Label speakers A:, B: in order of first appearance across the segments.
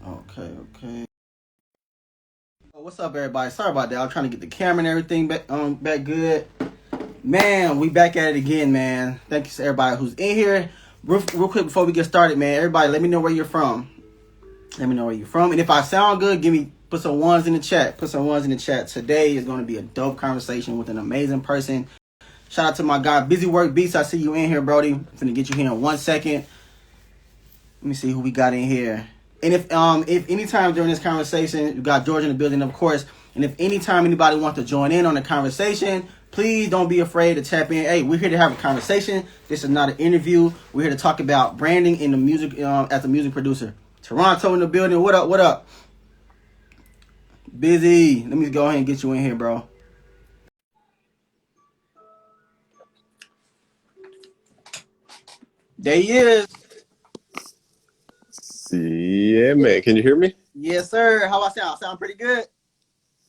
A: Okay. What's up, everybody? Sorry about that. I'm trying to get the camera and everything back good. Man, we back at it again, man. Thank you to everybody who's in here. Real quick before we get started, man. Everybody, let me know where you're from. Let me know where you're from. And if I sound good, put some ones in the chat. Put some ones in the chat. Today is going to be a dope conversation with an amazing person. Shout out to my guy, Busy Work Beats. I see you in here, Brody. I'm finna get you here in 1 second. Let me see who we got in here. And if anytime during this conversation, you got George in the building, of course. And if anytime anybody wants to join in on the conversation, please don't be afraid to tap in. Hey, we're here to have a conversation. This is not an interview. We're here to talk about branding in the music as a music producer. Toronto in the building. What up? What up? Busy. Let me go ahead and get you in here, bro. There he is.
B: Yeah, man. Can you hear me?
A: Yes, sir. How I sound? Sound pretty good?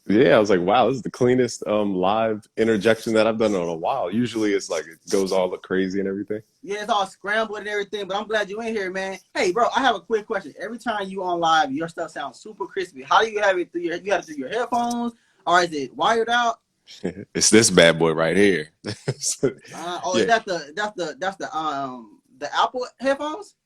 B: Yeah, I was like, wow, this is the cleanest live interjection that I've done in a while. Usually it's like it goes all crazy and everything.
A: Yeah, it's all scrambled and everything, but I'm glad you're in here, man. Hey, bro, I have a quick question. Every time you on live, your stuff sounds super crispy. How do you have it you have it through your headphones, or is it wired out?
B: It's this bad boy right here.
A: Is
B: Yeah.
A: the Apple headphones?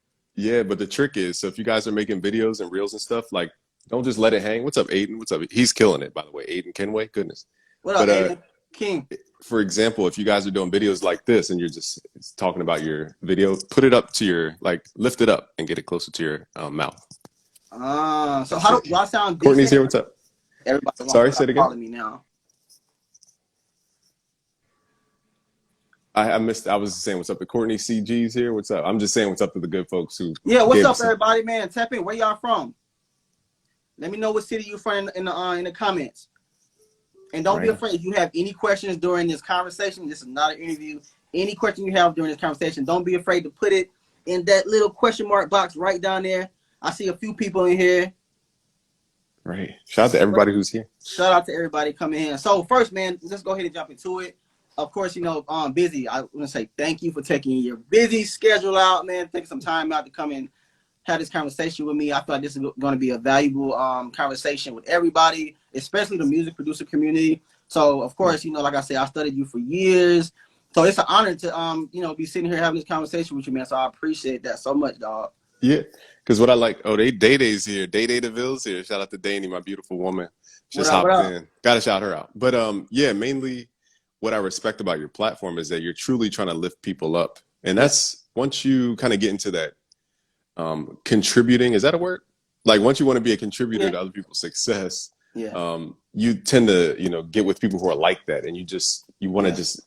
B: Yeah, but the trick is, so if you guys are making videos and reels and stuff, like don't just let it hang. What's up, Aiden? What's up? He's killing it, by the way. Aiden Kenway, goodness.
A: What up,
B: But
A: Aiden King?
B: for example, if you guys are doing videos like this and you're just talking about your video, put it up to your, like, lift it up and get it closer to your mouth.
A: So how do I sound decent?
B: Courtney's here. What's up?
A: Everybody
B: Sorry, say it again.
A: calling me now.
B: I missed. I was saying what's up to Courtney CG's here. What's up? I'm just saying what's up to the good folks who.
A: Yeah, what's up, everybody, man? Tap in. Where y'all from? Let me know what city you're from in the comments. And don't be afraid. If you have any questions during this conversation, this is not an interview. Any question you have during this conversation, don't be afraid to put it in that little question mark box right down there. I see a few people in here.
B: Right. Shout out to everybody who's here.
A: Shout out to everybody coming in. So first, man, let's go ahead and jump into it. Of course, Busy. I want to say thank you for taking your busy schedule out, man. Taking some time out to come and have this conversation with me. I thought this is going to be a valuable conversation with everybody, especially the music producer community. So, of course, like I said, I studied you for years. So it's an honor to, be sitting here having this conversation with you, man. So I appreciate that so much, dog.
B: Yeah, because what I like, Day-Day's here. Day-Day DeVille's here. Shout out to Danny, my beautiful woman. Just hopped in. Got to shout her out. But, yeah, mainly what I respect about your platform is that you're truly trying to lift people up. And that's once you kind of get into that contributing, is that a word? Like once you want to be a contributor to other people's success, you tend to, get with people who are like that. And you want to just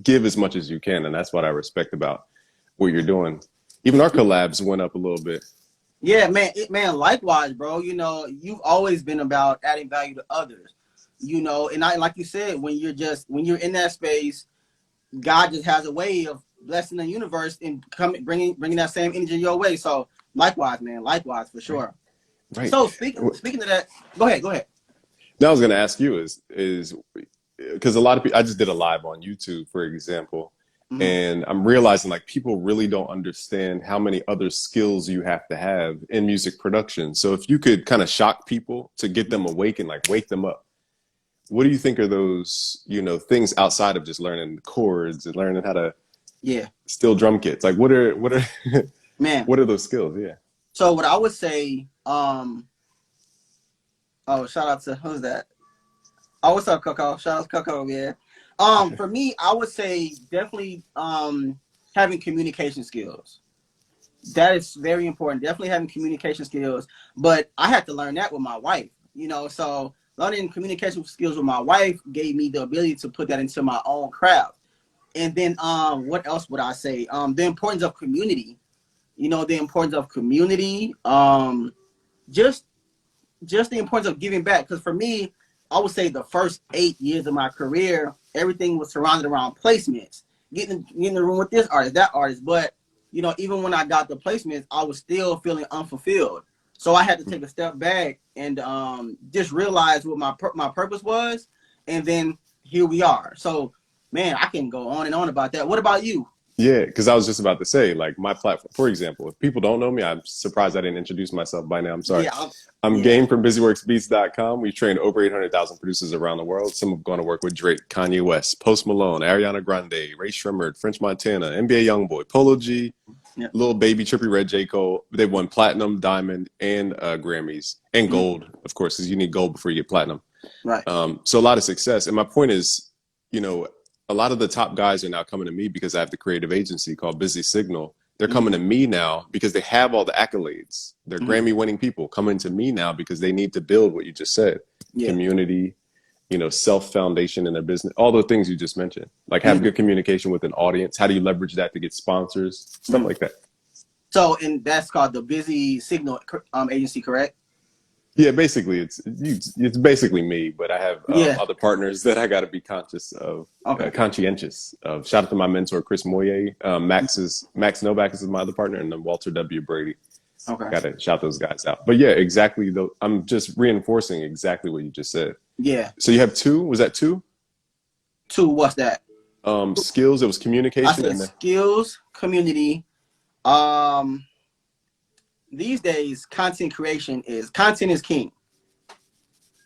B: give as much as you can. And that's what I respect about what you're doing. Even our collabs went up a little bit.
A: Yeah, man, likewise, bro. You've always been about adding value to others. And like you said, when you're in that space, God just has a way of blessing the universe and bringing that same energy your way. So likewise, man, likewise for sure. Right. So speaking of that, go ahead.
B: Now I was going to ask you is because a lot of people, I just did a live on YouTube, for example, and I'm realizing like people really don't understand how many other skills you have to have in music production. So if you could kind of shock people to get them awake and like wake them up, what do you think are those, things outside of just learning chords and learning how to steal drum kits? Like what are
A: man,
B: what are those skills? Yeah.
A: So what I would say, shout out to who's that? Oh, what's up, Coco? Shout out to Coco, man. For me, I would say definitely having communication skills. That is very important. Definitely having communication skills. But I had to learn that with my wife, so learning communication skills with my wife gave me the ability to put that into my own craft. And then what else would I say? The importance of community. The importance of community. Just the importance of giving back. Because for me, I would say the first 8 years of my career, everything was surrounded around placements. Getting in the room with this artist, that artist. But, even when I got the placements, I was still feeling unfulfilled. So I had to take a step back and just realize what my purpose was. And then here we are. So, man, I can go on and on about that. What about you?
B: Yeah, because I was just about to say, like my platform, for example, if people don't know me, I'm surprised I didn't introduce myself by now. I'm sorry.
A: Yeah,
B: I'm
A: yeah.
B: Game from BusyWorksBeats.com. We've trained over 800,000 producers around the world. Some have gone to work with Drake, Kanye West, Post Malone, Ariana Grande, Ray Shremmerd, French Montana, NBA YoungBoy, Polo G,
A: Yeah.
B: Lil Baby, Trippie Redd, J. Cole. They've won platinum, diamond, and Grammys, and gold, of course, because you need gold before you get platinum.
A: Right.
B: So a lot of success. And my point is, you know, a lot of the top guys are now coming to me because I have the creative agency called Busy Signal. They're coming to me now because they have all the accolades. They're Grammy winning people coming to me now because they need to build what you just said.
A: Yeah.
B: Community, self foundation in their business, all the things you just mentioned, like have good communication with an audience. How do you leverage that to get sponsors, stuff like that?
A: So, and that's called the Busy Signal agency, correct?
B: Yeah, basically it's basically me, but I have
A: Yeah.
B: other partners that I got to be conscious of, conscientious of. Shout out to my mentor Chris Moyer, Max Novak is my other partner, and then Walter W. Brady.
A: Okay.
B: Got to shout those guys out. But yeah, exactly. Though I'm just reinforcing exactly what you just said.
A: Yeah.
B: So you have two? Was that two?
A: Two. What's that?
B: Skills. It was communication.
A: I said skills, community. These days, content is king.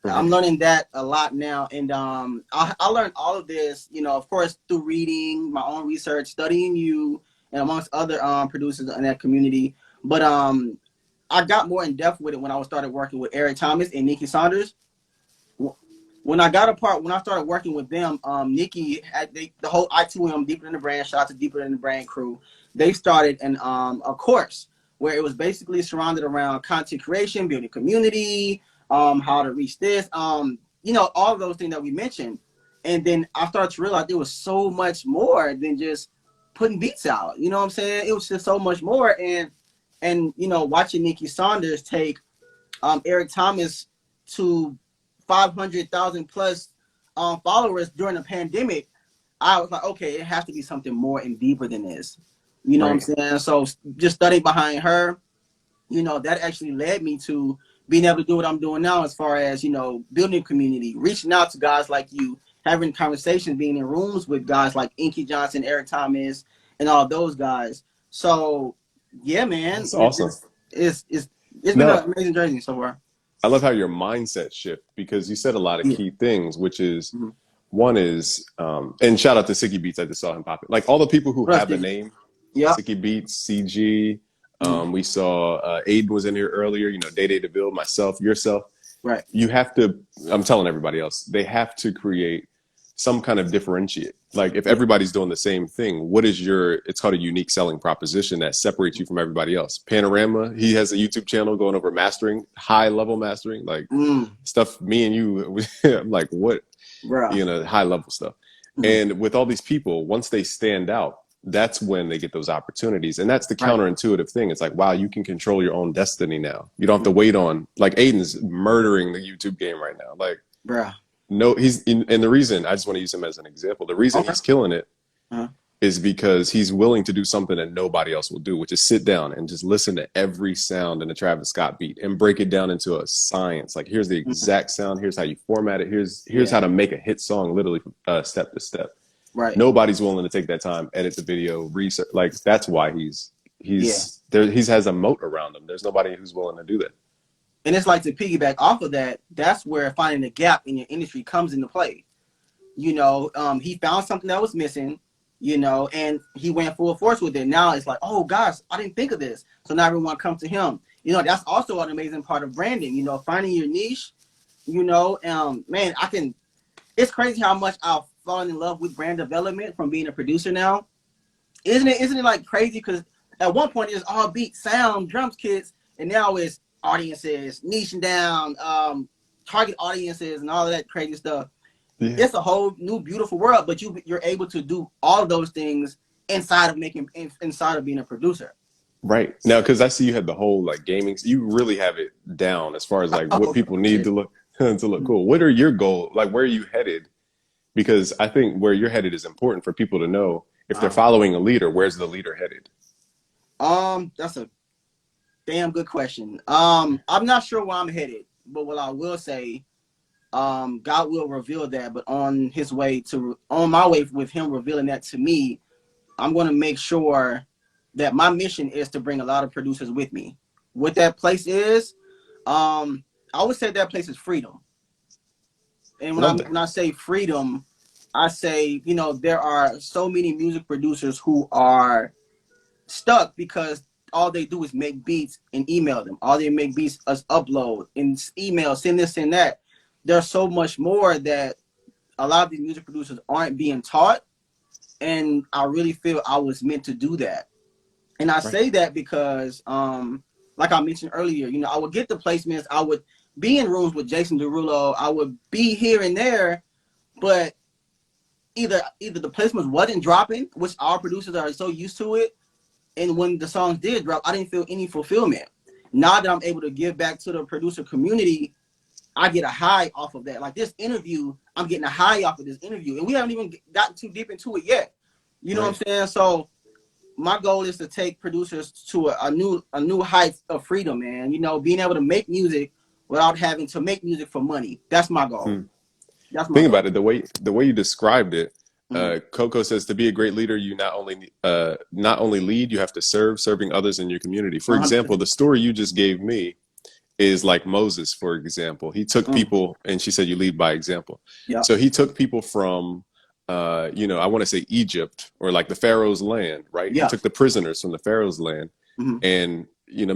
A: I'm learning that a lot now, and I learned all of this, of course, through reading, my own research, studying you, and amongst other producers in that community. But I got more in depth with it when I started working with Eric Thomas and Nikki Saunders. When I started working with them, Nikki had the whole I2M Deeper in the Brand. Shout out to Deeper in the Brand crew. They started a course where it was basically surrounded around content creation, building community, how to reach this, all of those things that we mentioned. And then I started to realize there was so much more than just putting beats out. You know what I'm saying? It was just so much more. And watching Nikki Saunders take Eric Thomas to 500,000 plus followers during the pandemic, I was like, okay, it has to be something more and deeper than this. You know what I'm saying? So just studying behind her, that actually led me to being able to do what I'm doing now as far as, building a community, reaching out to guys like you, having conversations, being in rooms with guys like Inky Johnson, Eric Thomas, and all those guys. So, yeah, man.
B: That's awesome.
A: It's been an amazing journey so far.
B: I love how your mindset shift, because you said a lot of key things, which is one is, and shout out to Sicky Beats. I just saw him pop it. Like all the people who have a name, Sicky Beats, CG. We saw Aiden was in here earlier, Day DeVille, myself, yourself.
A: Right.
B: You have to, I'm telling everybody else, they have to create some kind of differentiate. Like if everybody's doing the same thing, what is it's called a unique selling proposition that separates you from everybody else. Panorama, he has a YouTube channel going over mastering, high level mastering, like stuff me and you, I'm like, what, high level stuff. And with all these people, once they stand out, that's when they get those opportunities. And that's the counterintuitive thing. It's like, wow, you can control your own destiny now. You don't have to wait on, like Aiden's murdering the YouTube game right now. Like, no, and the reason, I just want to use him as an example. The reason he's killing it is because he's willing to do something that nobody else will do, which is sit down and just listen to every sound in a Travis Scott beat and break it down into a science. Like, here's the exact sound. Here's how you format it. Here's how to make a hit song, literally step to step. Right. Nobody's willing to take that time, edit the video, research. Like, that's why he has a moat around him. There's nobody who's willing to do that.
A: And it's like, to piggyback off of that, that's where finding the gap in your industry comes into play. He found something that was missing, and he went full force with it. Now it's like, oh gosh, I didn't think of this. So now everyone comes to him. That's also an amazing part of branding, finding your niche, man, it's crazy how much I've fallen in love with brand development from being a producer now. Isn't it like crazy? Because at one point it was all beat, sound, drums, kits, and now it's audiences, niching down, target audiences, and all of that crazy stuff. Yeah. It's a whole new beautiful world, but you're able to do all of those things inside of being a producer.
B: Right. Now, because I see you had the whole like gaming, you really have it down as far as like what people need to look cool. What are your goals? Like, where are you headed? Because I think where you're headed is important for people to know. If they're following a leader, where's the leader headed?
A: That's a damn good question. I'm not sure where I'm headed, but what I will say, God will reveal that. But on my way with Him revealing that to me, I'm going to make sure that my mission is to bring a lot of producers with me. What that place is, I would say that place is freedom. And
B: Love that.
A: when I say freedom, I say, you know, there are so many music producers who are stuck because all they do is make beats and email them. All they make beats is upload and email, send this and that. There's so much more that a lot of these music producers aren't being taught. And I really feel I was meant to do that. And I
B: Right.
A: say that because, like I mentioned earlier, you know, I would get the placements. I would be in rooms with Jason Derulo. I would be here and there, but either the placements wasn't dropping, which our producers are so used to it, and when the songs did drop, I didn't feel any fulfillment. Now that I'm able to give back to the producer community, I get a high off of that. Like this interview, I'm getting a high off of this interview, and we haven't even gotten too deep into it yet. You know
B: Right.
A: what I'm saying? So my goal is to take producers to a new height of freedom, man. You know, being able to make music without having to make music for money. That's my goal.
B: Mm.
A: That's my
B: Think
A: goal.
B: about it. The way you described it,
A: Mm-hmm.
B: Coco says to be a great leader, you not only lead, you have to serve, serving others in your community. For example,
A: 100%.
B: the story you just gave me is like Moses, for example. He took
A: Mm.
B: people, and she said you lead by example.
A: Yep.
B: So he took people from, I want to say Egypt or like the Pharaoh's land, right? He
A: Yeah.
B: took the prisoners from the Pharaoh's land
A: Mm-hmm.
B: and,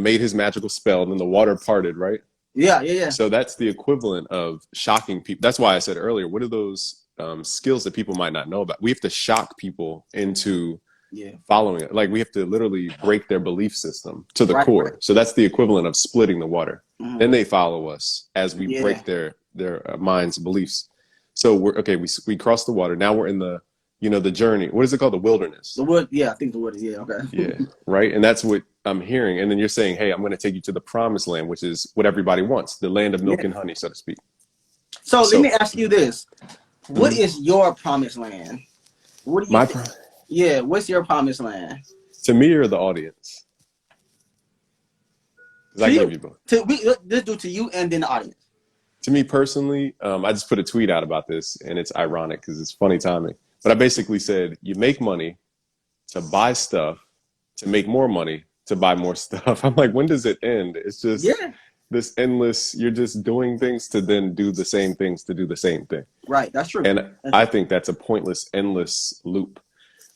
B: made his magical spell, and then the water parted, right?
A: Yeah. Yeah. Yeah.
B: So that's the equivalent of shocking people. That's why I said earlier, what are those skills that people might not know about? We have to shock people into
A: Yeah.
B: following it. Like we have to literally break their belief system to the
A: Right. Right.
B: core. So that's the equivalent of splitting the water.
A: Mm-hmm.
B: Then they follow us as we
A: Yeah.
B: break their minds and beliefs. So we're okay. We cross the water. Now we're in the journey. What is it called? The wilderness.
A: The wood. Yeah. I think the wood is. Yeah. Okay.
B: Yeah. Right. And that's what I'm hearing. And then you're saying, hey, I'm going to take you to the promised land, which is what everybody wants, the land of milk
A: Yeah.
B: and honey, so to speak.
A: So let me
B: So
A: ask you this: what
B: mhm.
A: is your promised land? What do you
B: my
A: think? Yeah. What's your promised land?
B: to me or the audience, because I
A: To
B: can give
A: you.
B: you both.
A: This do to you and then the audience.
B: To me personally, I just put a tweet out about this, and it's ironic because it's funny timing. But I basically said, you make money to buy stuff, to make more money, to buy more stuff. I'm like, when does it end? It's just
A: Yeah.
B: this endless, you're just doing things to then do the same things to do the same thing.
A: Right. That's true.
B: And
A: That's
B: I
A: true.
B: think that's a pointless, endless loop.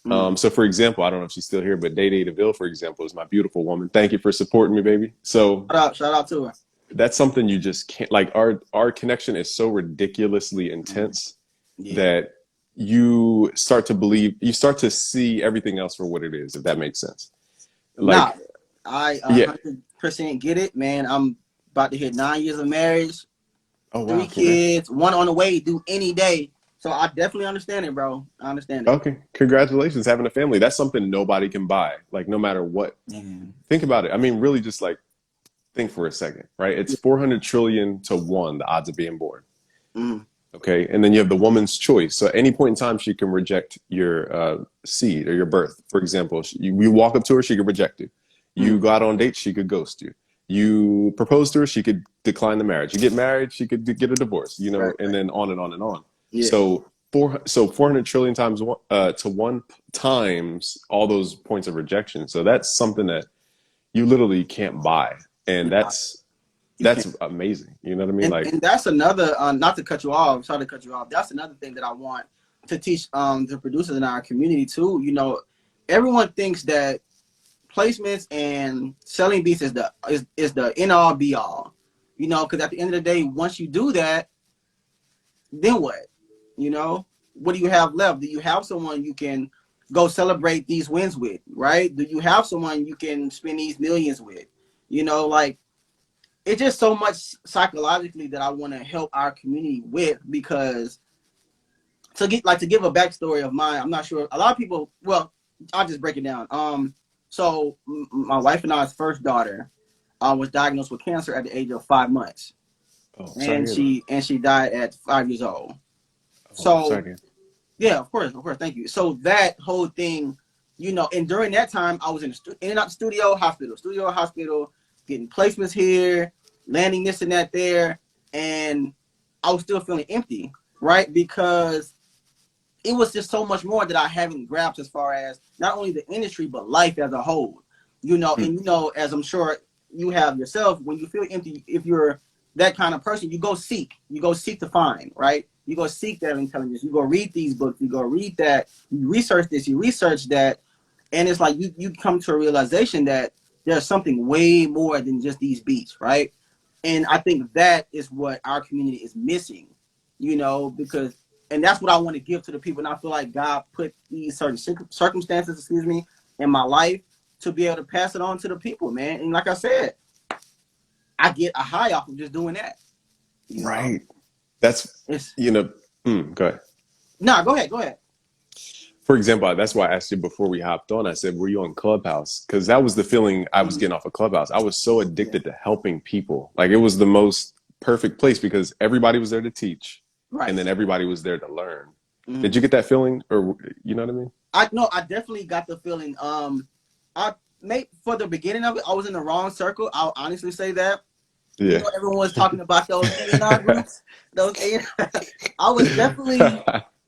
A: Mm.
B: So for example, I don't know if she's still here, but Day Day DeVille, for example, is my beautiful woman. Thank you for supporting me, baby. So
A: Shout out to her.
B: that's something you just can't, like, our connection is so ridiculously intense
A: Yeah.
B: that you start to see everything else for what it is, if that makes sense.
A: Nah,
B: Like,
A: I
B: yeah.
A: 100% get it, man. I'm about to hit 9 years of marriage,
B: Oh, wow.
A: 3 kids, one on the way, due any day. So I definitely understand it, bro. I understand it.
B: Okay. Congratulations, having a family. That's something nobody can buy, like, no matter what.
A: Man.
B: Think about it. I mean, really just like think for a second, right? It's 400 trillion to 1, the odds of being born.
A: Mm.
B: Okay. And then you have the woman's choice. So at any point in time, she can reject your seed or your birth. For example, you walk up to her, she could reject you. You go out on dates, she could ghost you. You propose to her, she could decline the marriage. You get married, she could get a divorce,
A: Right.
B: and then on and on and on.
A: Yeah.
B: So 400 trillion times to 1 times all those points of rejection. So that's something that you literally can't buy. And that's
A: You can't.
B: amazing. You know what I mean?
A: And that's another, not to cut you off, sorry to cut you off. That's another thing that I want to teach the producers in our community too. You know, everyone thinks that placements and selling beats is the end all be all. You know, because at the end of the day, once you do that, then what? You know, what do you have left? Do you have someone you can go celebrate these wins with, right? Do you have someone you can spend these millions with? You know, like, it's just so much psychologically that I want to help our community with, because to give a backstory of mine, I'm not sure a lot of people, well, I'll just break it down. So my wife and I's first daughter was diagnosed with cancer at the age of 5 months.
B: oh,
A: And
B: sorry.
A: she died at 5 years old.
B: Oh,
A: So
B: sorry.
A: yeah, of course, thank you. So that whole thing, you know, and during that time I was in and out the studio, hospital, getting placements here, landing this and that there, and I was still feeling empty, right? Because it was just so much more that I haven't grasped as far as not only the industry but life as a whole. You know, and you know, as I'm sure you have yourself, when you feel empty, if you're that kind of person, you go seek to find, right? You go seek that intelligence. You go read these books. You go read that. You research this. You research that, and it's like you come to a realization that there's something way more than just these beats, right? And I think that is what our community is missing, you know, because, and that's what I want to give to the people. And I feel like God put these certain circumstances, excuse me, in my life to be able to pass it on to the people, man. And like I said, I get a high off of just doing that.
B: Right. That's, you know, go ahead.
A: No, go ahead.
B: For example, that's why I asked you before we hopped on. I said, were you on Clubhouse? Because that was the feeling I was getting off of Clubhouse. I was so addicted to helping people. Like, it was the most perfect place because everybody was there to teach. Right. And then everybody was there to learn. Did you get that feeling? Or, you know what I mean?
A: I definitely got the feeling. I made, for the beginning of it, I was in the wrong circle. I'll honestly say that. Yeah. You know, everyone was talking about those A&R groups. I was definitely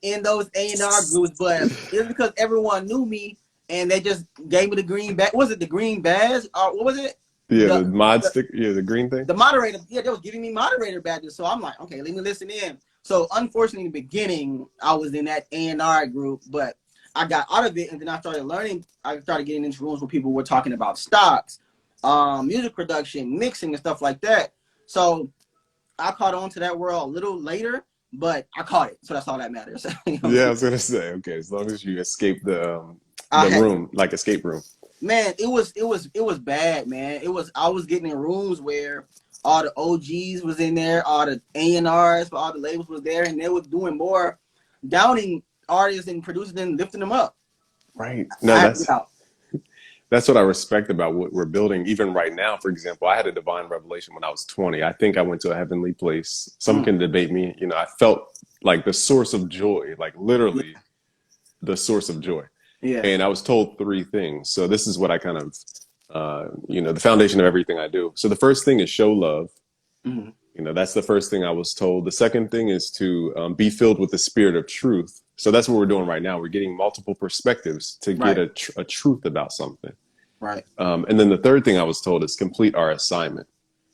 A: in those A&R groups, but it's because everyone knew me and they just gave me the green badge. Was it the green badge? Or what was it?
B: Yeah, the mod stick. Yeah, the green thing.
A: The moderator. Yeah, they was giving me moderator badges. So I'm like, okay, let me listen in. So unfortunately, in the beginning, I was in that A&R group, but I got out of it, and then I started learning. I started getting into rooms where people were talking about stocks, music production, mixing, and stuff like that. So I caught on to that world a little later, but I caught it, so that's all that matters.
B: You know? Yeah, I was gonna say, okay, as long as you escape the room, like escape room.
A: Man, it was bad, man. I was getting in rooms where all the OGs was in there, all the A&Rs for all the labels was there, and they was doing more downing artists and producers than lifting them up.
B: Right. No, that's what I respect about what we're building. Even right now, for example, I had a divine revelation when I was 20. I think I went to a heavenly place. Some can debate me. You know, I felt like the source of joy, like literally the source of joy. Yeah. And I was told 3 things. So this is what I kind of, you know, the foundation of everything I do. So the first thing is show love. You know, that's the first thing I was told. The second thing is to be filled with the spirit of truth. So that's what we're doing right now. We're getting multiple perspectives to get a truth about something. Right. And then the third thing I was told is complete our assignment.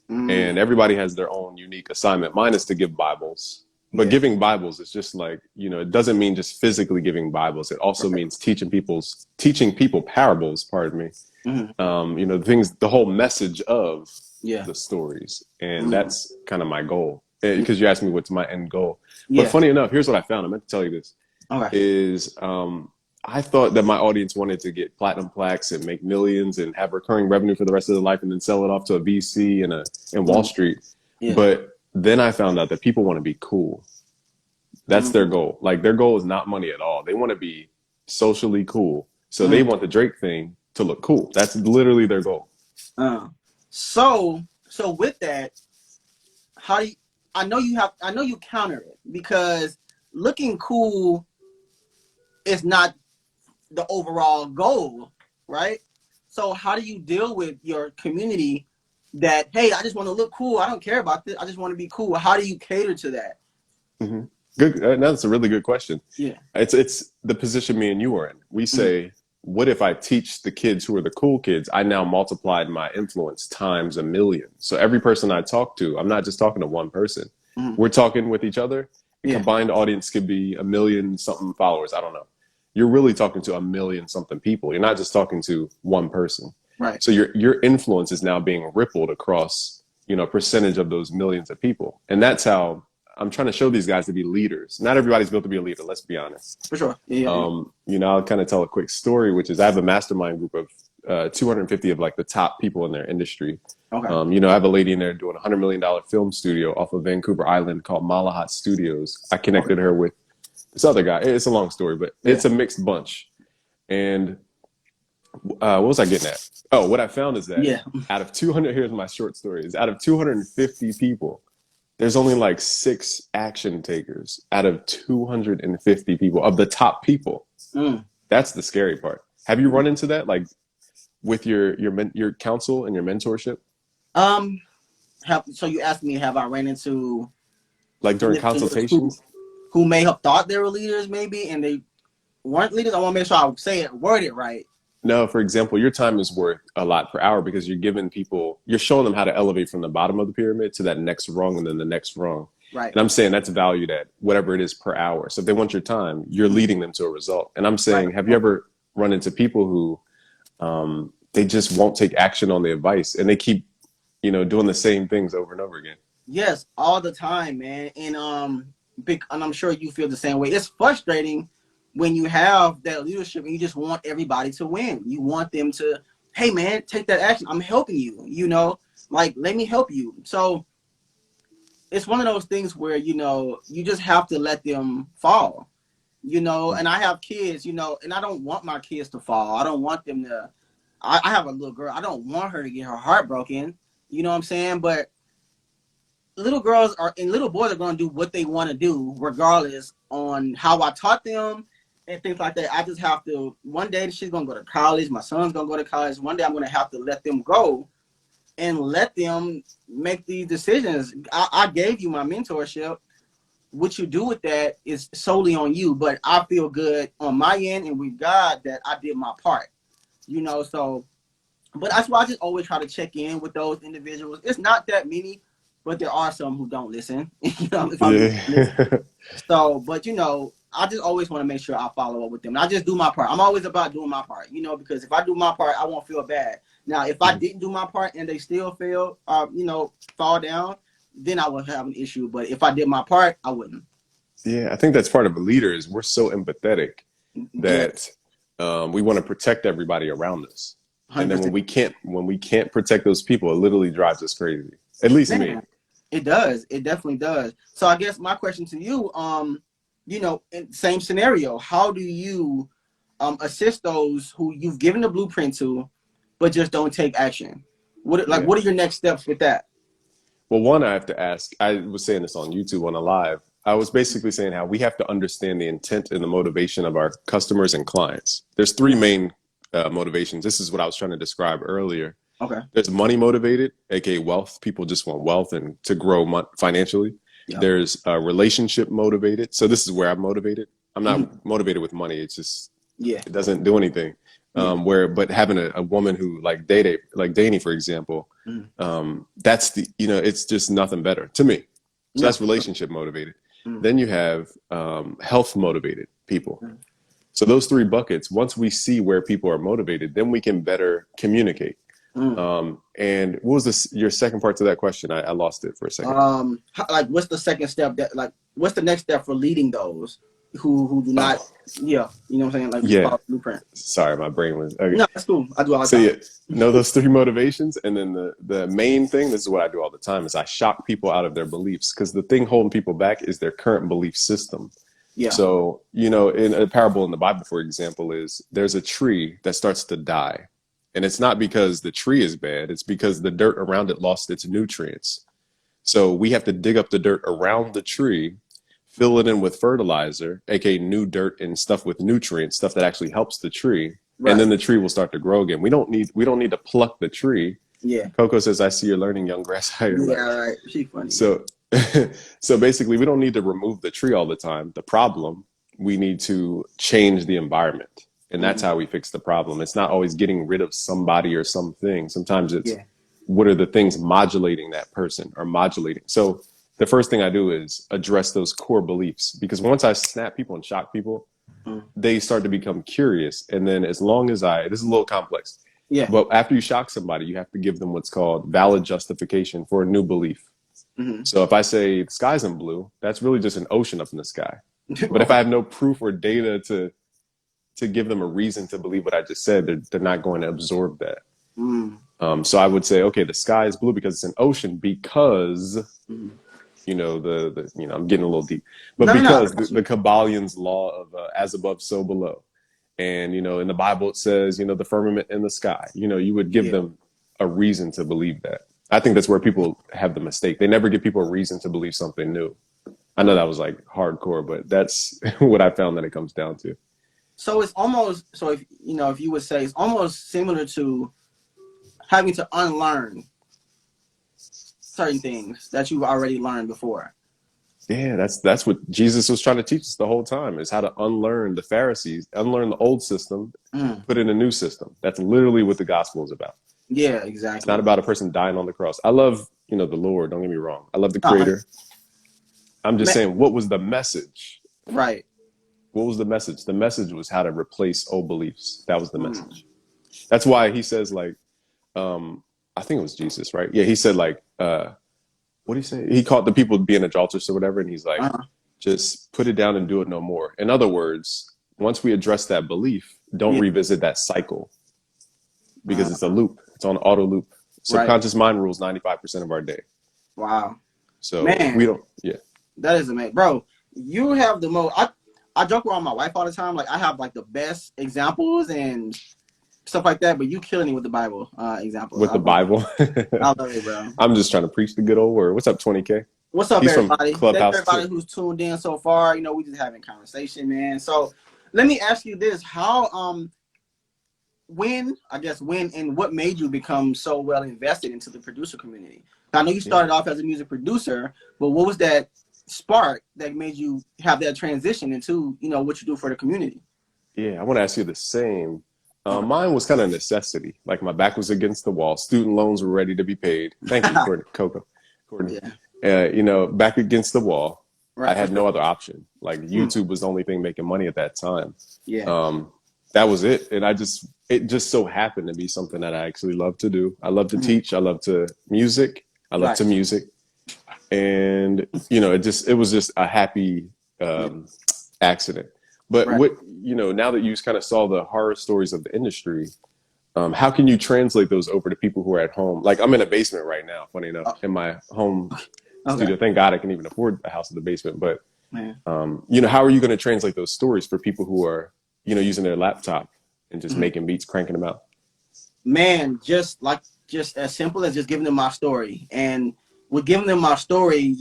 B: And everybody has their own unique assignment. Mine is to give Bibles. But giving Bibles is just like, you know, it doesn't mean just physically giving Bibles. It also means teaching people parables, pardon me. You know, the whole message of the stories. And that's kind of my goal. Because you asked me what's my end goal. But funny enough, here's what I found. I meant to tell you this. Is I thought that my audience wanted to get platinum plaques and make millions and have recurring revenue for the rest of their life and then sell it off to a VC in Wall Street. But then I found out that people want to be cool. That's their goal. Like, their goal is not money at all. They want to be socially cool. So they want the Drake thing to look cool. That's literally their goal.
A: So with that, I know you counter it, because looking cool is not the overall goal, right? So how do you deal with your community that, hey, I just want to look cool. I don't care about this. I just want to be cool. How do you cater to that?
B: Good. That's a really good question. Yeah. It's the position me and you are in. We say, what if I teach the kids who are the cool kids? I now multiplied my influence times 1,000,000. So every person I talk to, I'm not just talking to one person. We're talking with each other. The combined audience could be 1,000,000 something followers. I don't know. You're really talking to 1,000,000 something people. You're not just talking to one person. Right. So your influence is now being rippled across, you know, a percentage of those millions of people. And that's how I'm trying to show these guys to be leaders. Not everybody's built to be a leader. Let's be honest.
A: For sure.
B: You know, I'll kind of tell a quick story, which is I have a mastermind group of 250 of like the top people in their industry. Okay. You know, I have a lady in there doing $100 million film studio off of Vancouver Island called Malahat Studios. I connected her with this other guy. It's a long story, but it's a mixed bunch. And what was I getting at? Oh, what I found is that out of 200, here's my short story, is out of 250 people, there's only like 6 action takers out of 250 people, of the top people. That's the scary part. Have you run into that, like, with your counsel and your mentorship?
A: So you asked me, have I ran into,
B: like, during consultations?
A: who may have thought they were leaders maybe, and they weren't leaders. I want to make sure I say it, word it right.
B: No, for example, your time is worth a lot per hour because you're giving people, you're showing them how to elevate from the bottom of the pyramid to that next rung and then the next rung.
A: Right.
B: And I'm saying that's valued at whatever it is per hour. So if they want your time, you're leading them to a result. And I'm saying, have you ever run into people who they just won't take action on the advice and they keep, doing the same things over and over again?
A: Yes, all the time, man. And I'm sure you feel the same way. It's frustrating when you have that leadership and you just want everybody to win. You want them to, hey man, take that action. I'm helping you, like, let me help you. So it's one of those things where, you just have to let them fall, and I have kids, and I don't want my kids to fall. I don't want them to, I have a little girl. I don't want her to get her heart broken. You know what I'm saying? But little girls and little boys are going to do what they want to do, regardless on how I taught them and things like that. I just have to, one day she's going to go to college. My son's going to go to college. One day I'm going to have to let them go and let them make these decisions. I gave you my mentorship. What you do with that is solely on you, but I feel good on my end and with God that I did my part, so, but that's why I just always try to check in with those individuals. It's not that many, but there are some who don't listen, if I'm listening. So, but I just always want to make sure I follow up with them. And I just do my part. I'm always about doing my part, because if I do my part, I won't feel bad. Now, if I didn't do my part and they still fail, fall down, then I would have an issue. But if I did my part, I wouldn't.
B: Yeah, I think that's part of a leader is we're so empathetic that we want to protect everybody around us. 100%. And then when we can't protect those people, it literally drives us crazy. At least me.
A: It does. It definitely does. So I guess my question to you, same scenario, how do you assist those who you've given the blueprint to, but just don't take action? What are your next steps with that?
B: Well, one, I have to ask, I was saying this on YouTube on a live. I was basically saying how we have to understand the intent and the motivation of our customers and clients. There's three main motivations. This is what I was trying to describe earlier.
A: Okay.
B: There's money motivated, aka wealth. People just want wealth and to grow financially. Yeah. There's relationship motivated. So this is where I'm motivated. I'm not motivated with money. It's just, it doesn't do anything. But having a woman who like Danny, for example, that's it's just nothing better to me. So that's relationship motivated. Then you have health motivated people. So those three buckets, once we see where people are motivated, then we can better communicate. And what was your second part to that question? I lost it for a second.
A: What's the second step what's the next step for leading those who do not, you know what I'm saying? Blueprint.
B: Sorry, my brain was, okay.
A: No, that's cool. I do all the time.
B: So those three motivations. And then the main thing, this is what I do all the time, is I shock people out of their beliefs. Because the thing holding people back is their current belief system. Yeah. So, in a parable in the Bible, for example, is there's a tree that starts to die. And it's not because the tree is bad. It's because the dirt around it lost its nutrients. So we have to dig up the dirt around the tree, fill it in with fertilizer, aka new dirt and stuff with nutrients, stuff that actually helps the tree. Right. And then the tree will start to grow again. We don't need to pluck the tree. Yeah. Coco says, "I see you're learning, young grass."
A: Yeah, right. She's funny.
B: So basically, we don't need to remove the tree all the time. The problem, we need to change the environment. And that's how we fix the problem. It's not always getting rid of somebody or something. Sometimes it's what are the things modulating that person or modulating. So the first thing I do is address those core beliefs, because once I snap people and shock people, they start to become curious. And then as long as this is a little complex. Yeah. But after you shock somebody, you have to give them what's called valid justification for a new belief. So if I say the sky's in blue, that's really just an ocean up in the sky. But if I have no proof or data to give them a reason to believe what I just said, they're not going to absorb that. So I would say, okay, the sky is blue because it's an ocean, because I'm getting a little deep, but the Kabbalions' law of as above, so below. And, in the Bible, it says, the firmament in the sky, you would give them a reason to believe that. I think that's where people have the mistake. They never give people a reason to believe something new. I know that was like hardcore, but that's what I found that it comes down to.
A: So it's almost, if you would say, it's almost similar to having to unlearn certain things that you've already learned before.
B: Yeah, that's what Jesus was trying to teach us the whole time, is how to unlearn the Pharisees, unlearn the old system, put in a new system. That's literally what the gospel is about.
A: Yeah,
B: It's not
A: exactly.
B: about a person dying on the cross. I love, the Lord, don't get me wrong. I love the
A: Uh,
B: creator. I'm just saying, what was the message?
A: right.
B: What was the message? The message was how to replace old beliefs. That was the
A: Mm.
B: message. That's why he says, like, I think it was Jesus, right? Yeah, he said, like, what did he say? He caught the people being adulterous or whatever, and he's like,
A: Uh,
B: just put it down and do it no more. In other words, once we address that belief, don't
A: yeah.
B: revisit that cycle, because it's a
A: Uh,
B: loop. It's on auto loop.
A: right.
B: Subconscious mind rules 95% of our day.
A: Wow.
B: So we
A: Man,
B: don't, yeah.
A: that is amazing, bro. You have the most. I joke around my wife all the time. Like I have like the best examples and stuff like that. But you killing me with the Bible examples.
B: With
A: I
B: the
A: love it.
B: Bible.
A: I love it, bro.
B: I'm just trying to preach the good old word. What's up, 20K?
A: What's up,
B: He's from
A: everybody? Thank
B: Clubhouse
A: everybody
B: too.
A: who's tuned in so far. You know, we just having conversation, man. So let me ask you this: how when and what made you become so well invested into the producer community? I know you started off as a music producer, but what was that spark that made you have that transition into, what you do for the community?
B: Yeah, I want to ask you the same.
A: Okay.
B: Mine was kind of necessity. Like my back was against the wall. Student loans were ready to be paid. Thank you, Courtney. Coco. Courtney.
A: Yeah.
B: Back against the wall. I
A: Right.
B: had no other option. Like YouTube was the only thing making money at that time.
A: Yeah.
B: That was it. And it just so happened to be something that I actually love to do. I love to teach. I love to music. I love to music. And, it was just a happy accident. But
A: Right.
B: now that you kind of saw the horror stories of the industry, how can you translate those over to people who are at home? Like I'm in a basement right now, funny enough, in my home studio. Thank God I can even afford a house in the basement. But, how are you going to translate those stories for people who are, using their laptop and just making beats, cranking them out?
A: Man, just as simple as just giving them my story. And with giving them my story,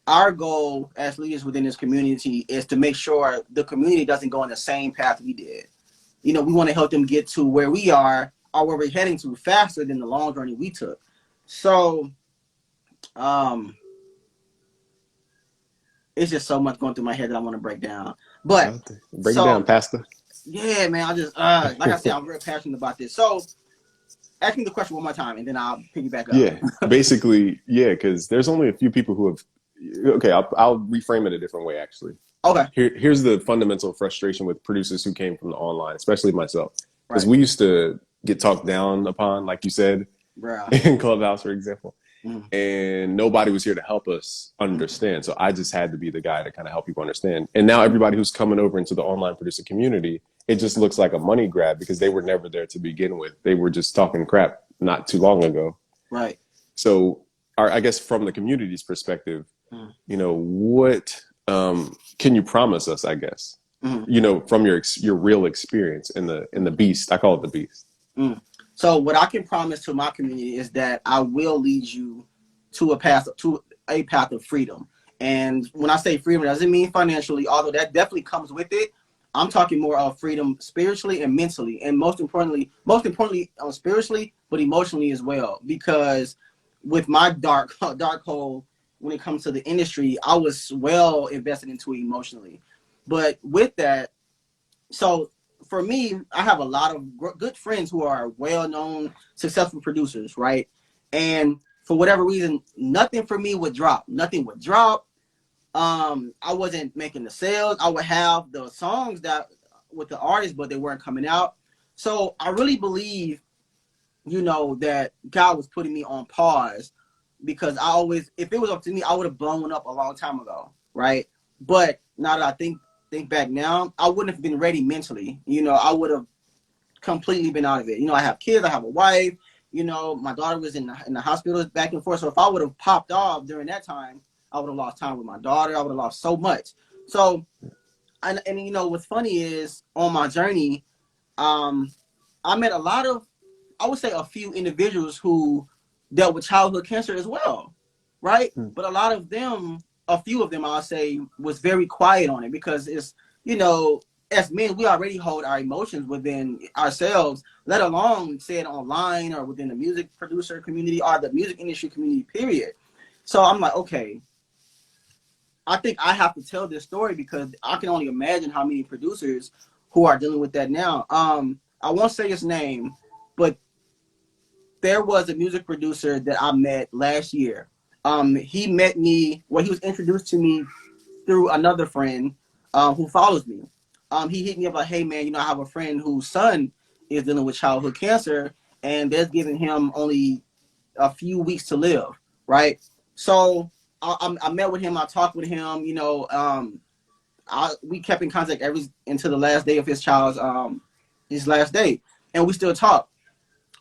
A: our goal as leaders within this community is to make sure the community doesn't go on the same path we did. We want to help them get to where we are or where we're heading to faster than the long journey we took. So, it's just so much going through my head that I want to break down. But
B: break it down, Pastor.
A: Yeah, man. I just like I said, I'm real passionate about this. So, ask me the question one more time, and then I'll pick you back up.
B: Yeah, basically, yeah, because there's only a few people who have. Okay, I'll reframe it a different way. Actually,
A: okay.
B: Here's the fundamental frustration with producers who came from the online, especially myself, because we used to get talked down upon, like you said, in Clubhouse, for example, and nobody was here to help us understand. So I just had to be the guy to kind of help people understand. And now everybody who's coming over into the online producer community, it just looks like a money grab because they were never there to begin with. They were just talking crap not too long ago.
A: Right.
B: So I guess from the community's perspective, what can you promise us, I guess, from your real experience in the beast? I call it the beast.
A: So what I can promise to my community is that I will lead you to a path of freedom. And when I say freedom, it doesn't mean financially, although that definitely comes with it. I'm talking more of freedom spiritually and mentally, and most importantly, spiritually, but emotionally as well. Because with my dark hole, when it comes to the industry, I was well invested into it emotionally. But with that, so for me, I have a lot of good friends who are well-known, successful producers, right? And for whatever reason, nothing for me would drop. Nothing would drop. I wasn't making the sales. I would have the songs that with the artists, but they weren't coming out. So I really believe, that God was putting me on pause because if it was up to me, I would have blown up a long time ago, right? But now that I think back now, I wouldn't have been ready mentally. I would have completely been out of it. I have kids, I have a wife. My daughter was in the hospital back and forth. So if I would have popped off during that time, I would have lost time with my daughter. I would have lost so much. So, and what's funny is on my journey, I met I would say a few individuals who dealt with childhood cancer as well, right? But a few of them, I'll say, was very quiet on it because it's, as men, we already hold our emotions within ourselves, let alone say it online or within the music producer community or the music industry community, period. So I'm like, okay, I think I have to tell this story because I can only imagine how many producers who are dealing with that now. I won't say his name, but there was a music producer that I met last year. He met me, well, he was introduced to me through another friend who follows me. He hit me up like, hey man, I have a friend whose son is dealing with childhood cancer, and they're giving him only a few weeks to live, right? So I met with him, I talked with him, we kept in contact until the last day of his child's his last day, and we still talk.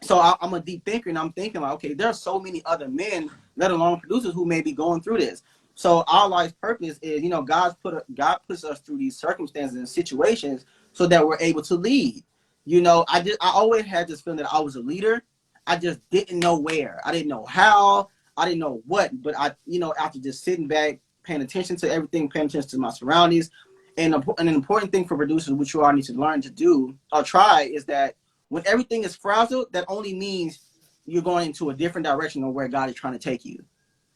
A: So I'm a deep thinker, and I'm thinking like, okay, there are so many other men, let alone producers, who may be going through this. So our life's purpose is, God puts us through these circumstances and situations so that we're able to lead. I always had this feeling that I was a leader. I just didn't know where. I didn't know how. I didn't know what. But after just sitting back, paying attention to everything, paying attention to my surroundings, and an important thing for producers, which you all need to learn to do or try, is that when everything is frazzled, that only means you're going into a different direction of where God is trying to take you,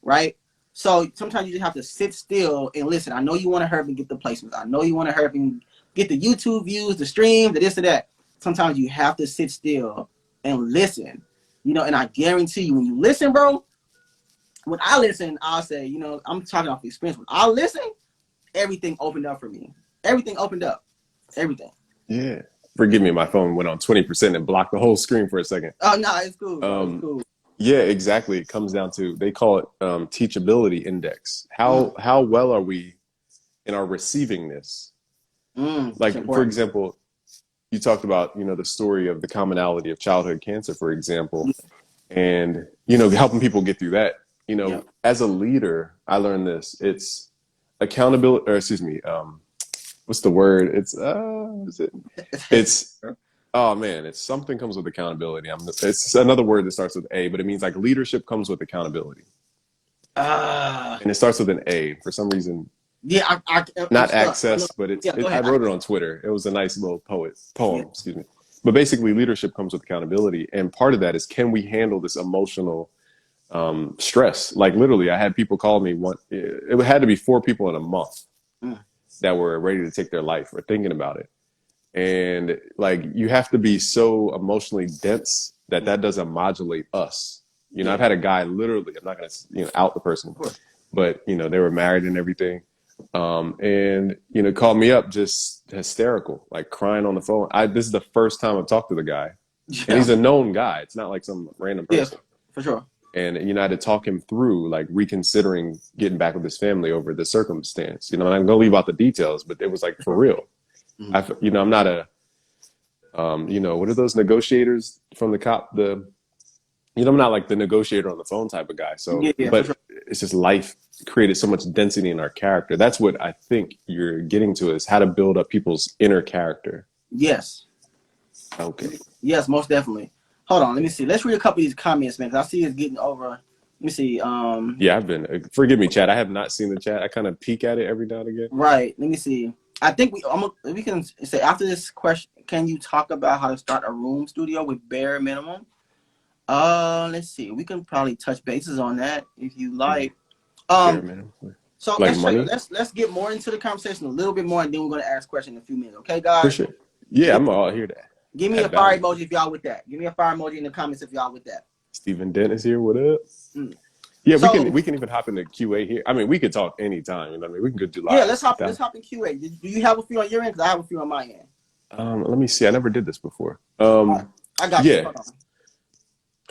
A: right? So sometimes you just have to sit still and listen. I know you want to hurry and get the placements. I know you want to hurry and get the YouTube views, the stream, the this or that. Sometimes you have to sit still and listen, and I guarantee you when you listen, bro, when I listen, I'll say, I'm talking off experience. When I listen, everything opened up for me. Everything opened up. Everything.
B: Yeah. Forgive me, my phone went on 20% and blocked the whole screen for a second.
A: Oh, no, it's cool. It's cool.
B: Yeah, exactly. It comes down to, they call it teachability index. How well are we in our receiving this? Like, for example, you talked about, the story of the commonality of childhood cancer, for example, and, helping people get through that. As a leader, I learned this. It's accountability, or excuse me, what's the word? It's oh man, it's something comes with accountability. It's another word that starts with A, but it means like leadership comes with accountability. And it starts with an A for some reason.
A: Yeah,
B: not access, but I wrote it on Twitter. It was a nice little poem, excuse me. But basically, leadership comes with accountability, and part of that is, can we handle this emotional stress? Like literally, I had people call me it had to be 4 people in a month that were ready to take their life or thinking about it. And like, you have to be so emotionally dense that doesn't modulate us. I've had a guy literally, I'm not going to, out the person, but, they were married and everything. And, called me up just hysterical, like crying on the phone. This is the first time I've talked to the guy, and he's a known guy. It's not like some random person.
A: Yeah, for sure.
B: And, I had to talk him through like reconsidering getting back with his family over the circumstance, and I'm going to leave out the details, but it was like for real. I'm not a, what are those negotiators from I'm not like the negotiator on the phone type of guy. So, but sure, it's just life created so much density in our character. That's what I think you're getting to, is how to build up people's inner character.
A: Yes.
B: Okay.
A: Yes, most definitely. Hold on. Let me see. Let's read a couple of these comments, man, because I see it's getting over. Let me see.
B: Yeah, forgive me, chat. I have not seen the chat. I kind of peek at it every now and again.
A: Right. Let me see. I think we can say after this question, can you talk about how to start a room studio with bare minimum? Let's see. We can probably touch bases on that if you like. Bare minimum. So like let's get more into the conversation a little bit more, and then we're gonna ask questions in a few minutes. Okay, guys?
B: For sure. Yeah, I'm all here.
A: Give me a fire emoji if y'all with that. Give me a fire emoji in the comments if y'all with that.
B: Stephen Dent is here. What up? Yeah, we can even hop into QA here. I mean, we could talk anytime. We can go do live.
A: Yeah, let's hop in QA. Do you have a few on your end? Because I have a few on my end.
B: Let me see. I never did this before.
A: I got you.
B: Yeah.
A: Hold on.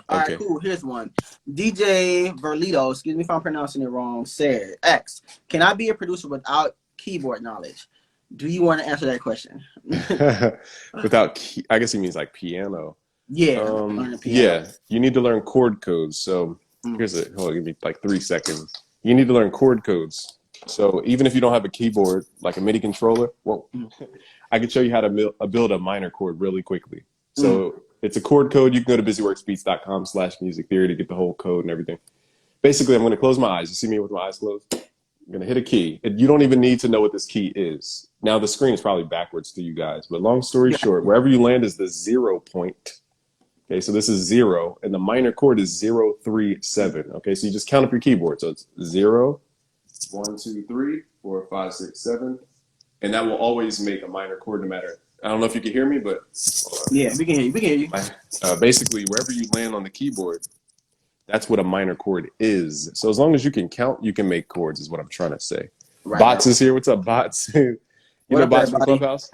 A: All right, cool. Here's one. DJ Verlito, excuse me if I'm pronouncing it wrong, said, X, can I be a producer without keyboard knowledge? Do you want to answer that question?
B: I guess he means like piano.
A: Yeah.
B: Piano. Yeah. You need to learn chord codes. So hold on, give me like 3 seconds. You need to learn chord codes. So even if you don't have a keyboard, like a MIDI controller, I can show you how to build a minor chord really quickly. So it's a chord code. You can go to busyworksbeats.com/music theory to get the whole code and everything. Basically, I'm going to close my eyes. You see me with my eyes closed? I'm going to hit a key. You don't even need to know what this key is. Now, the screen is probably backwards to you guys, but long story short, wherever you land is the 0 point. Okay, so this is 0, and the minor chord is 0, 3, 7. Okay, so you just count up your keyboard. So it's 0, 1, 2, 3, 4, 5, 6, 7. And that will always make a minor chord no matter. I don't know if you can hear me, but
A: yeah, we can hear you. We can hear you.
B: Basically, wherever you land on the keyboard, that's what a minor chord is. So as long as you can count, you can make chords, is what I'm trying to say.
A: Right,
B: Bots
A: right.
B: is here. What's up, Bots? You
A: What
B: know
A: up,
B: Bots from
A: everybody?
B: Clubhouse?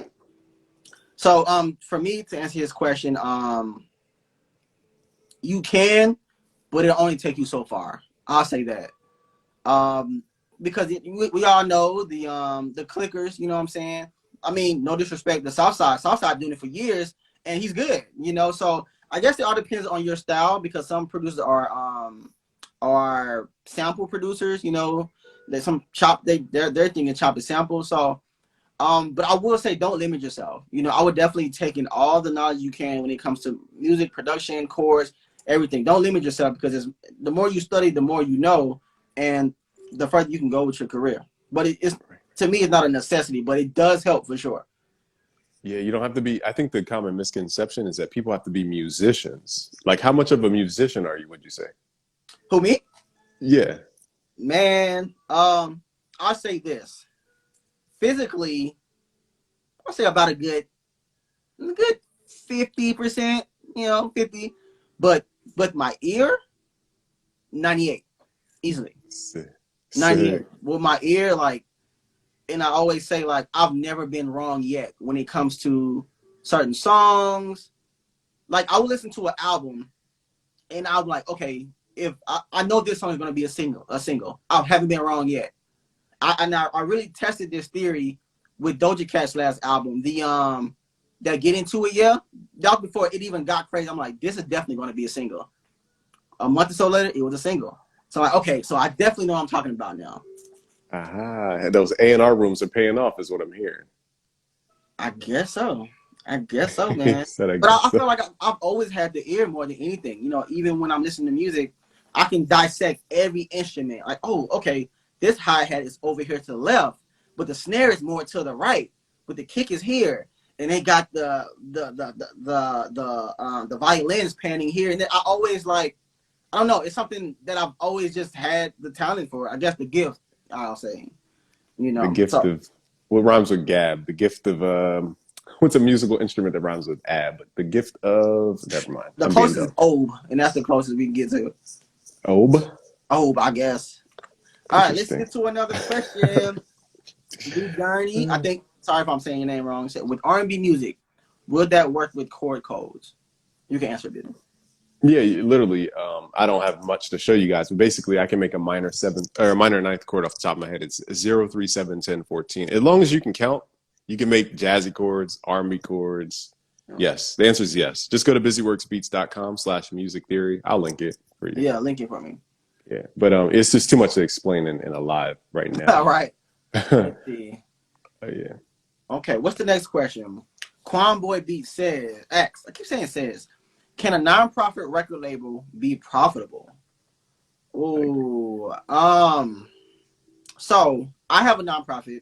A: So, for me to answer his question, you can, but it'll only take you so far. I'll say that. Because we all know the clickers. You know what I'm saying? I mean, no disrespect to Southside. Southside doing it for years, and he's good. You know, so I guess it all depends on your style because some producers are sample producers. You know, there's some chop. They're thinking chop the sample. So but I will say don't limit yourself. You know, I would definitely take in all the knowledge you can when it comes to music production, chords, everything. Don't limit yourself because the more you study, the more you know, and the further you can go with your career. But it's to me, it's not a necessity, but it does help for sure.
B: Yeah, you don't have to be. I think the common misconception is that people have to be musicians. Like, how much of a musician are you, would you say?
A: Who, me?
B: Yeah.
A: Man, I'll say this. Physically, I'll say about a good 50%, 50. But my ear, 98. Easily.
B: Sick.
A: 98.
B: Sick.
A: With my ear, like, and I always say, like, I've never been wrong yet when it comes to certain songs. Like, I would listen to an album and I'm like, okay, if I know this song is gonna be a single. I haven't been wrong yet. I really tested this theory with Doja Cat's last album. That Get Into It, yeah. That was before it even got crazy. I'm like, this is definitely gonna be a single. A month or so later, it was a single. So like, okay, so I definitely know what I'm talking about now.
B: Aha. Those A&R rooms are paying off, is what I'm hearing.
A: I guess so. Man.
B: Said I
A: But I
B: guess so.
A: feel like I've always had the ear more than anything. You know, even when I'm listening to music, I can dissect every instrument. Like, oh, okay, this hi-hat is over here to the left, but the snare is more to the right, but the kick is here. And they got the violins panning here. And then I always like, I don't know, it's something that I've always just had the talent for. I guess the gift, I'll say. You
B: The
A: know.
B: gift
A: So
B: of what rhymes with gab? The gift of what's a musical instrument that rhymes with ab? The gift of never mind.
A: the
B: I'm being
A: closest is
B: dumb.
A: obe, and that's the closest we can get to.
B: Obe?
A: Obe, I guess. All right, let's
B: Interesting.
A: get to another question. Do Journey, I think, sorry if I'm saying your name wrong, with R&B music, would that work with chord codes? You can answer this.
B: Yeah, literally. I don't have much to show you guys, but basically, I can make a minor seventh or a minor ninth chord off the top of my head. It's 0, 3, 7, 10, 14. As long as you can count, you can make jazzy chords, R&B chords. Yes, the answer is yes. Just go to busyworksbeats.com/music theory. I'll link it for you.
A: Yeah, link it for me.
B: Yeah, but it's just too much to explain in a live right
A: All
B: now.
A: right. Let's see.
B: Yeah.
A: Okay, what's the next question? Quan Boy Beat says, X, I keep saying says, can a nonprofit record label be profitable? Ooh, so I have a nonprofit,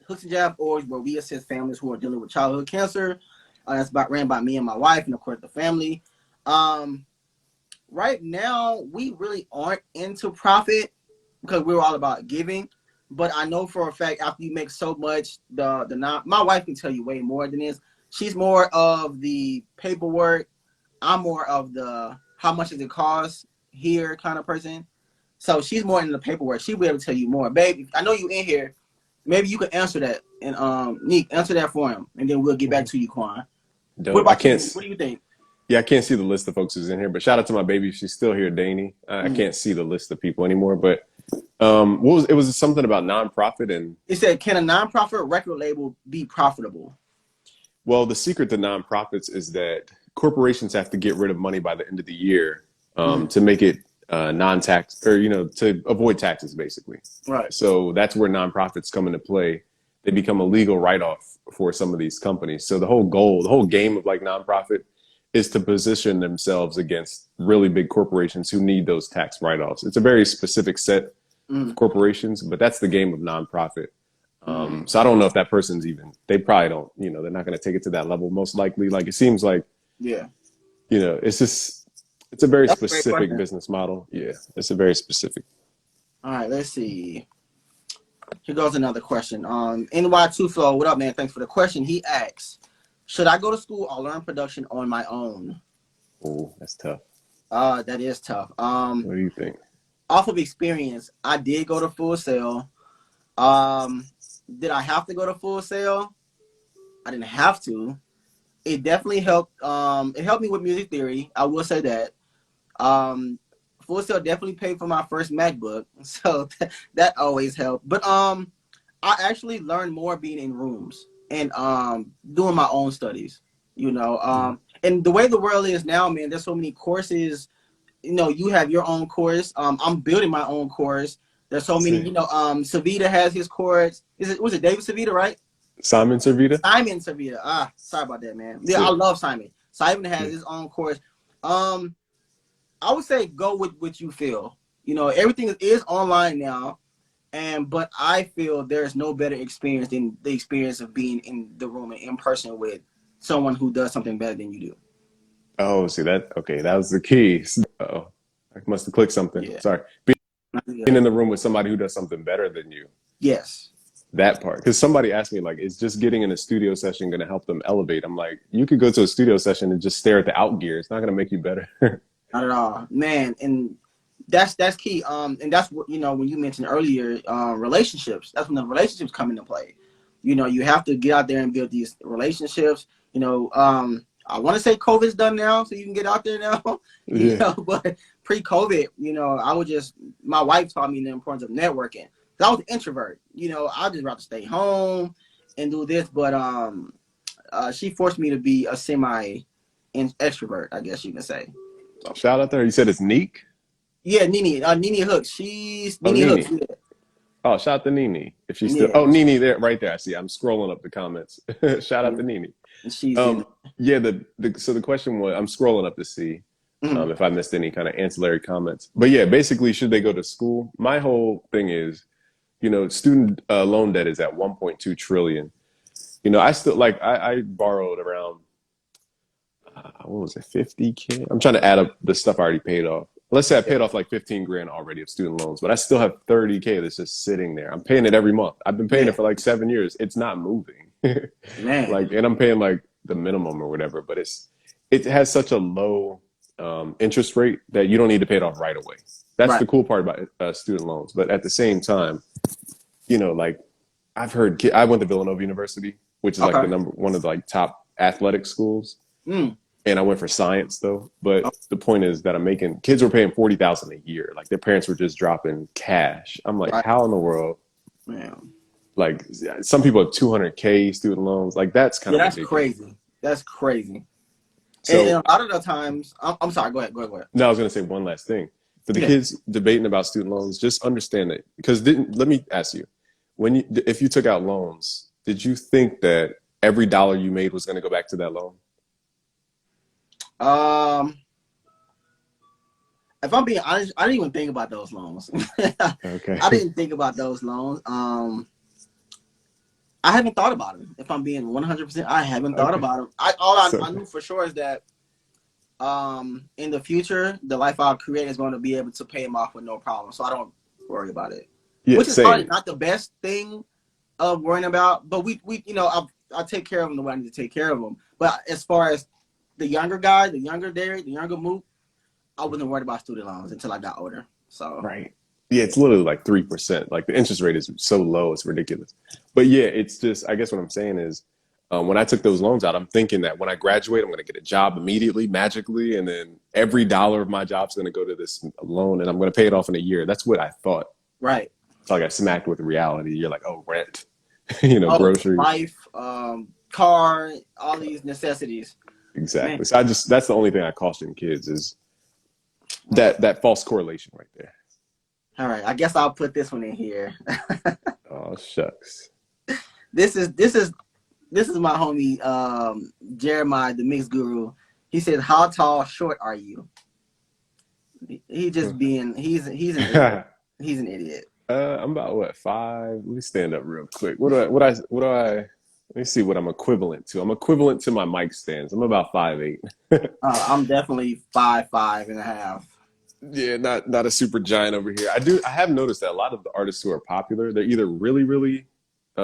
A: Hooks and Jab Org, where we assist families who are dealing with childhood cancer. That's ran by me and my wife, and of course the family. Right now, we really aren't into profit because we're all about giving. But I know for a fact, after you make so much, my wife can tell you way more than this. She's more of the paperwork. I'm more of the how much does it cost here kind of person. So she's more in the paperwork. She'll be able to tell you more, babe. I know you in here. Maybe you can answer that, and Neek, answer that for him, and then we'll get back to you, Quan. What
B: Dope. I
A: about you?
B: can't.
A: What do you think?
B: Yeah, I can't see the list of folks who's in here, but shout out to my baby. She's still here, Danny. I can't see the list of people anymore, but it was something about nonprofit and
A: It said, can a nonprofit record label be profitable?
B: well, the secret to nonprofits is that corporations have to get rid of money by the end of the year to make it non-tax or to avoid taxes basically.
A: Right.
B: So that's where nonprofits come into play. They become a legal write-off for some of these companies. So the whole game of like nonprofit is to position themselves against really big corporations who need those tax write-offs. It's a very specific set of corporations, but that's the game of nonprofit. So I don't know if that person's they probably don't, they're not going to take it to that level. Most likely, like, it seems like,
A: Yeah.
B: It's a very
A: That's a great
B: specific
A: question.
B: business model. Yeah. It's a very specific.
A: All right, let's see. Here goes another question. NY2 Flow, what up, man? Thanks for the question. He asks, should I go to school or learn production on my own?
B: Oh, that's tough.
A: That is tough.
B: What do you think?
A: Off of experience, I did go to Full Sail. Did I have to go to Full Sail? I didn't have to. It definitely helped. It helped me with music theory. I will say that. Full Sail definitely paid for my first MacBook, so that always helped. But I actually learned more being in rooms and doing my own studies. You know, and the way the world is now, man, there's so many courses. You know, you have your own course. I'm building my own course. There's so many.
B: See.
A: You know, Savita has his course. Was it David Savita, right?
B: Simon Servita?
A: Simon Servita. Sorry about that, man. Yeah, I love Simon. Simon has his own course. I would say go with what you feel. You know, everything is online now, but I feel there's no better experience than the experience of being in the room and in person with someone who does something better than you do.
B: Oh, see that? Okay, that was the key. Oh, I must have clicked something.
A: Yeah.
B: Sorry. Being in the room with somebody who does something better than you.
A: Yes.
B: That part. Because somebody asked me, like, is just getting in a studio session going to help them elevate? I'm like, you could go to a studio session and just stare at the out gear. It's not going to make you better.
A: Not at all, man. And that's key. And that's what, you know, when you mentioned earlier, relationships, that's when the relationships come into play. You know, you have to get out there and build these relationships. You know, I want to say COVID's done now, so you can get out there now. You know, but pre-COVID, you know, my wife taught me the importance of networking. I was an introvert. You know, I'd just rather stay home and do this, but she forced me to be a semi-extrovert, I guess you can say.
B: So, shout out there. You said it's Neek?
A: Yeah, Nene Hooks. She's Nene Hooks. Yeah.
B: Oh, shout out to Nene. If she's still, oh, Nene there, right there. I see. I'm scrolling up the comments. Shout out to Nene.
A: She's
B: yeah. So the question was, I'm scrolling up to see if I missed any kind of ancillary comments. But yeah, basically, should they go to school? My whole thing is, you know, student loan debt is at 1.2 trillion. You know, I still I borrowed around what was it, 50K? I'm trying to add up the stuff I already paid off. Let's say I paid off like 15 grand already of student loans, but I still have 30K that's just sitting there. I'm paying it every month. I've been paying it for like 7 years. It's not moving.
A: Man.
B: Like, and I'm paying like the minimum or whatever, but it has such a low interest rate that you don't need to pay it off right away. That's the cool part about student loans. But at the same time, you know, like I've heard, I went to Villanova University, which is like one of the like top athletic schools. And I went for science though. But the point is that kids were paying $40,000 a year. Like their parents were just dropping cash. I'm like, how in the world? Man. Like some people have 200K student loans. Like that's kind of ridiculous.
A: Crazy. That's crazy. So, and a lot of the times, I'm sorry. Go ahead.
B: No, I was going to say one last thing. For the kids debating about student loans, just understand that, because let me ask you, if you took out loans, did you think that every dollar you made was going to go back to that loan?
A: If I'm being honest, I didn't even think about those loans.
B: Okay.
A: I didn't think about those loans. I haven't thought about them. If I'm being 100%, I haven't thought about them. I knew for sure is that in the future, the life I'll create is going to be able to pay them off with no problem. So I don't worry about it. Yeah, which is probably not the best thing of worrying about. But we you know, I take care of them the way I need to take care of them. But as far as the younger guy, the younger Derek, the younger Mook, I wasn't worried about student loans until I got older. So
B: yeah, it's literally like 3%. Like the interest rate is so low, it's ridiculous. But yeah, it's just, I guess what I'm saying is, when I took those loans out, I'm thinking that when I graduate, I'm going to get a job immediately, magically, and then every dollar of my job is going to go to this loan, and I'm going to pay it off in a year. That's what I thought.
A: Right.
B: So I got smacked with reality. You're like, oh, rent, you know, groceries,
A: life, car, all these necessities.
B: Exactly. Man. So that's the only thing I caution kids is that false correlation right there.
A: All right, I guess I'll put this one in here.
B: Oh shucks.
A: This is my homie Jeremiah, the mix guru. He said, "How tall, short are you?" He just being he's an idiot. He's an idiot.
B: I'm about what, 5? Let me stand up real quick. What do I? Let me see what I'm equivalent to. I'm equivalent to my mic stands. I'm about 5'8".
A: I'm definitely 5'5.5".
B: Yeah, not a super giant over here. I have noticed that a lot of the artists who are popular, they're either really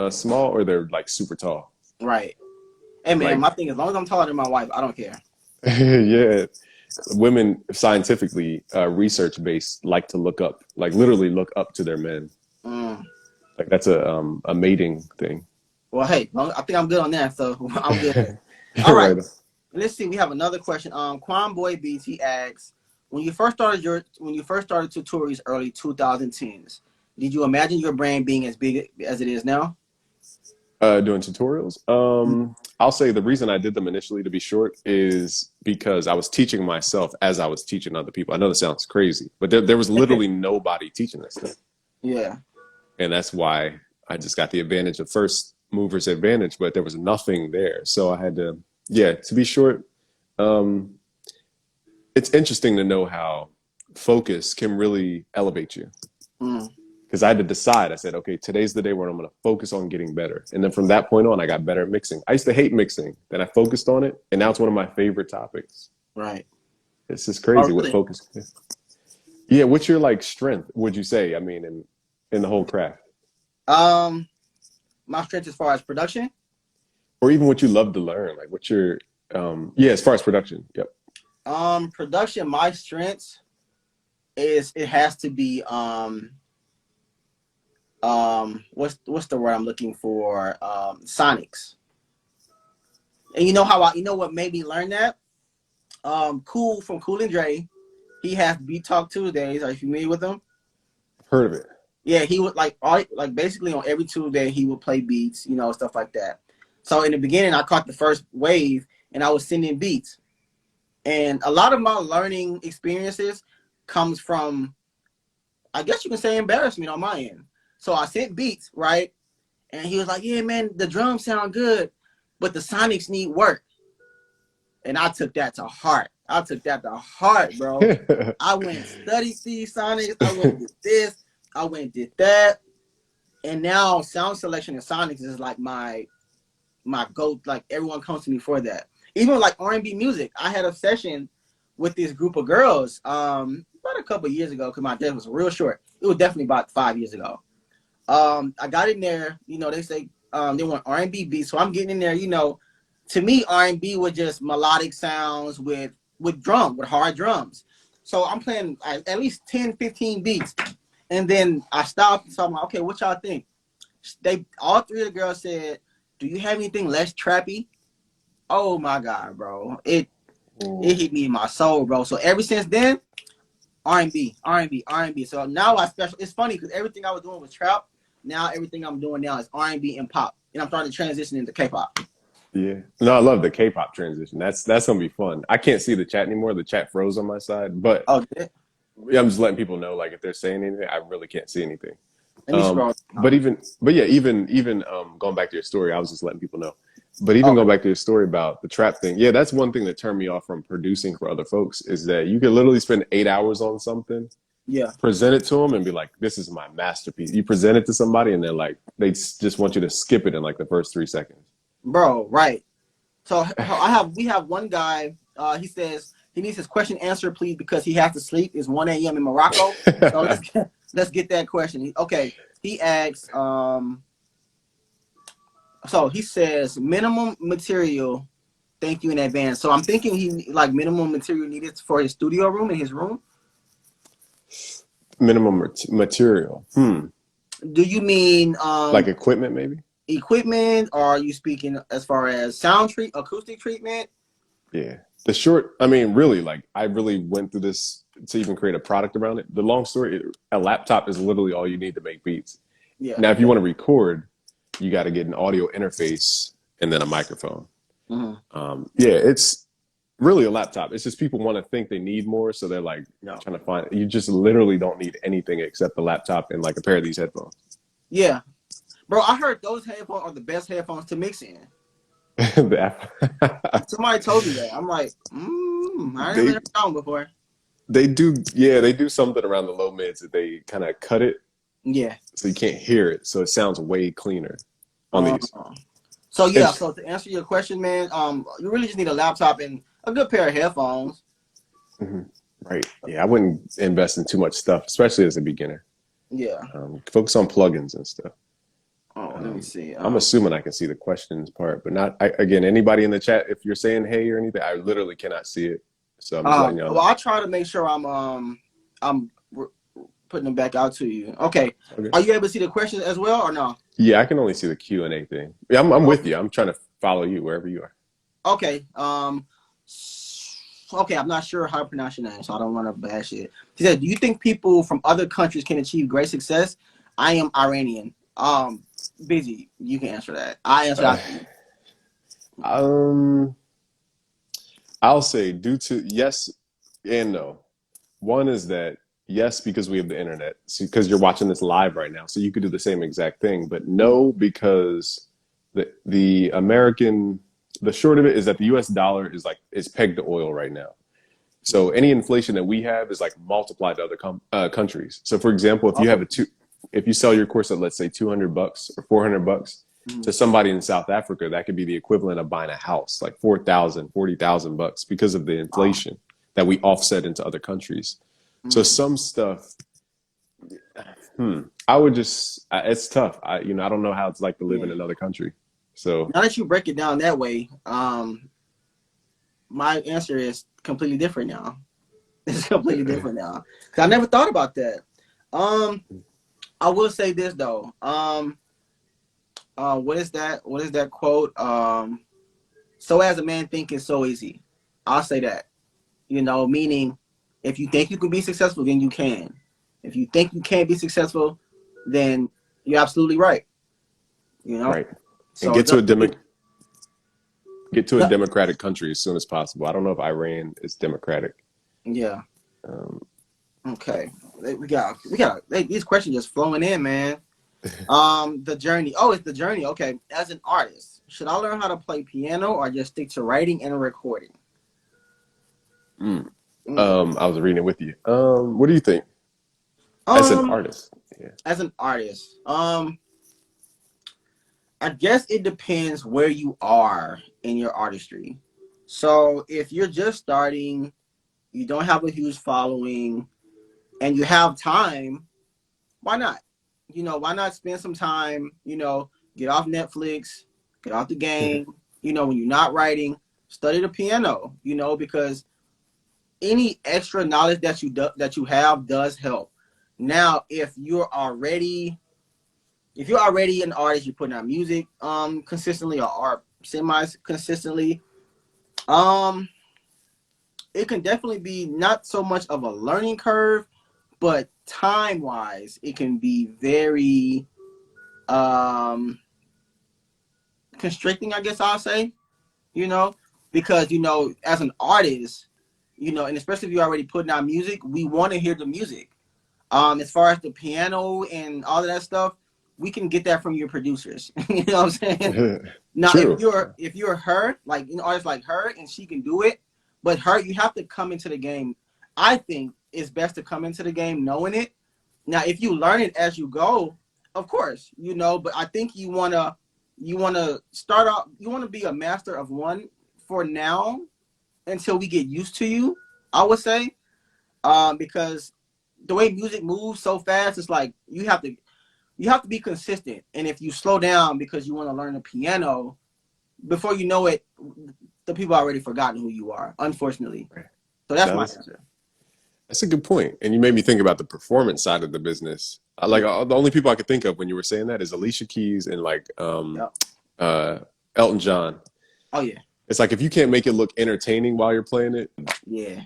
B: small or they're like super tall.
A: Right. Hey man,
B: Like
A: my thing is, as long as I'm taller than my wife, I don't care.
B: yeah, women scientifically research based like to look up, like literally look up to their men.
A: Mm.
B: Like that's a mating thing.
A: Well, hey, I think I'm good on that, so I'm good. All
B: You're
A: right.
B: right.
A: Let's see. We have another question. Quan Boy Beats, he asks, when you first started tutorials early 2010s, did you imagine your brand being as big as it is now?
B: Doing tutorials. I'll say the reason I did them initially to be short is because I was teaching myself as I was teaching other people. I know this sounds crazy, but there was literally nobody teaching this stuff.
A: Yeah.
B: And that's why I just got the advantage of first movers advantage, but there was nothing there. So I had to, yeah, to be short, um, it's interesting to know how focus can really elevate you.
A: Mm.
B: Because I had to decide. I said, okay, today's the day where I'm going to focus on getting better. And then from that point on, I got better at mixing. I used to hate mixing. Then I focused on it. And now it's one of my favorite topics.
A: Right.
B: It's just
A: Oh,
B: crazy what
A: really?
B: focus is. Yeah. What's your like strength, would you say? I mean, in the whole craft?
A: Um, my strength as far as production.
B: Or even what you love to learn? Like what's your, yeah, as far as production. Yep.
A: Production, my strengths is it has to be what's the word I'm looking for? Sonics. And you know what made me learn that? Cool from Cool and Dre. He has Beat Talk Tuesdays. Are you familiar with him?
B: Heard of it.
A: Yeah, he would like basically on every Tuesday he would play beats, stuff like that. So in the beginning I caught the first wave and I was sending beats. And a lot of my learning experiences comes from, I guess you can say, embarrassment on my end. So I sent beats, right? And he was like, yeah, man, the drums sound good, but the sonics need work. And I took that to heart. Bro. I went and studied these sonics. I went and did this. I went and did that. And now sound selection and sonics is like my go. Like everyone comes to me for that. Even like R&B music. I had a session with this group of girls about a couple of years ago because my desk was real short. It was definitely about 5 years ago. I got in there. They say they want R&B beats, so I'm getting in there. To me, R&B was just melodic sounds with hard drums. So I'm playing at least 10, 15 beats. And then I stopped. So I'm like, okay, what y'all think? All three of the girls said, do you have anything less trappy? Oh my God, bro. It hit me in my soul, bro. So ever since then, R&B. So now it's funny because everything I was doing was trap. Now everything I'm doing now is R&B and pop. And I'm starting to transition into K-pop.
B: Yeah. No, I love the K-pop transition. That's gonna be fun. I can't see the chat anymore. The chat froze on my side, but
A: Oh, yeah.
B: yeah, I'm just letting people know, like, if they're saying anything, I really can't see anything.
A: Let me scroll.
B: But yeah, even going back to your story, I was just letting people know. But even
A: Okay.
B: going back to your story about the trap thing, yeah, that's one thing that turned me off from producing for other folks is that you can literally spend 8 hours on something,
A: Yeah.
B: present it to them, and be like, "This is my masterpiece." You present it to somebody, and they're like, they just want you to skip it in like the first 3 seconds.
A: Bro, right. So we have one guy, he says he needs his question answered, please, because he has to sleep. It's 1 a.m. in Morocco. So let's get that question. Okay. He asks, so he says minimum material, thank you in advance. So I'm thinking he like minimum material needed for his studio room in his room.
B: Minimum material.
A: Do you mean
B: Like equipment, maybe?
A: equipment, or are you speaking as far as acoustic treatment?
B: Yeah. The short, I mean, really, like, I really went through this to even create a product around it. The long story, a laptop is literally all you need to make beats.
A: Yeah.
B: Now, if you want to record, you got to get an audio interface and then a microphone. Yeah, it's really a laptop. It's just people want to think they need more. So they're like trying to find, you just literally don't need anything except the laptop and like a pair of these headphones.
A: Yeah. Bro, I heard those headphones are the best headphones to mix in. Somebody told me that. I'm like, I never heard that one before.
B: They do, yeah, they do something around the low mids that they kind of cut it.
A: Yeah.
B: So you can't hear it. So it sounds way cleaner on these.
A: So yeah, so to answer your question, man, you really just need a laptop and a good pair of headphones.
B: Right. Yeah, I wouldn't invest in too much stuff, especially as a beginner.
A: Yeah.
B: Focus on plugins and stuff.
A: Oh, let me see.
B: I'm assuming I can see the questions part, but not again. Anybody in the chat, if you're saying hey or anything, I literally cannot see it. So I'm just letting y'all
A: well,
B: know.
A: I'll try to make sure I'm putting them back out to you. Okay.
B: Okay.
A: Are you able to see the questions as well or no?
B: Yeah, I can only see the Q&A thing. Yeah, I'm with
A: Okay.
B: you. I'm trying to follow you wherever you are.
A: Okay. Okay. I'm not sure how to pronounce your name, so I don't want to bash it. He said, "Do you think people from other countries can achieve great success?" I am Iranian. Busy. You can answer that. I answer
B: Uh,
A: that for you.
B: I'll say due to yes and no. One is that yes, because we have the internet, because you're watching this live right now, so you could do the same exact thing. But no, because the American, the short of it is that the U.S. dollar is pegged to oil right now. So any inflation that we have is like multiplied to other countries. So for example, if you
A: Okay.
B: have if you sell your course at let's say $200 or $400 to somebody in South Africa, that could be the equivalent of buying a house, like 4,000, 40,000 bucks because of the
A: Wow.
B: inflation that we offset into other countries. So some stuff, I would just, it's tough. I don't know how it's like to live
A: Yeah.
B: in another country. So
A: Now that you break it down that way, my answer is completely different now. It's completely different now. Cause I never thought about that. Um, I will say this though. What is that? What is that quote? So as a man thinking, so is he. I'll say that. Meaning, if you think you can be successful, then you can. If you think you can't be successful, then you're absolutely right. You know.
B: right, and
A: So it's up to you.
B: get to a democratic country as soon as possible. I don't know if Iran is democratic.
A: Yeah.
B: Um,
A: Okay. These questions just flowing in, man. The journey. Oh, it's the journey. Okay. As an artist, should I learn how to play piano or just stick to writing and recording?
B: I was reading it with you. What do you think as an
A: Um,
B: artist? Yeah.
A: as an artist, I guess it depends where you are in your artistry. So if you're just starting, you don't have a huge following, and you have time, why not? Why not spend some time, get off Netflix, get off the game, when you're not writing, study the piano, because any extra knowledge that you have does help. Now, if you're already an artist, you're putting out music consistently or art semi consistently, um it can definitely be not so much of a learning curve, but time wise, it can be very um constricting, I guess I'll say, you know, because as an artist, and especially if you're already putting out music, we want to hear the music. As far as the piano and all of that stuff, we can get that from your producers. You know what I'm saying? Now, if
B: True.
A: you're her, like artists like her, and she can do it, but you have to come into the game. I think it's best to come into the game knowing it. Now, if you learn it as you go, of course, but I think you wanna start out. You want to be a master of one for now until we get used to you. I would say, because the way music moves so fast, it's like you have to be consistent. And if you slow down because you want to learn the piano, before you know it, the people already forgotten who you are, unfortunately. So that's my answer.
B: That's a good point. And you made me think about the performance side of the business. Like
A: Yeah.
B: the only people I could think of when you were saying that is Alicia Keys and like
A: Yep.
B: uh, Elton John.
A: Oh yeah.
B: It's like if you can't make it look entertaining while you're playing it,
A: Yeah.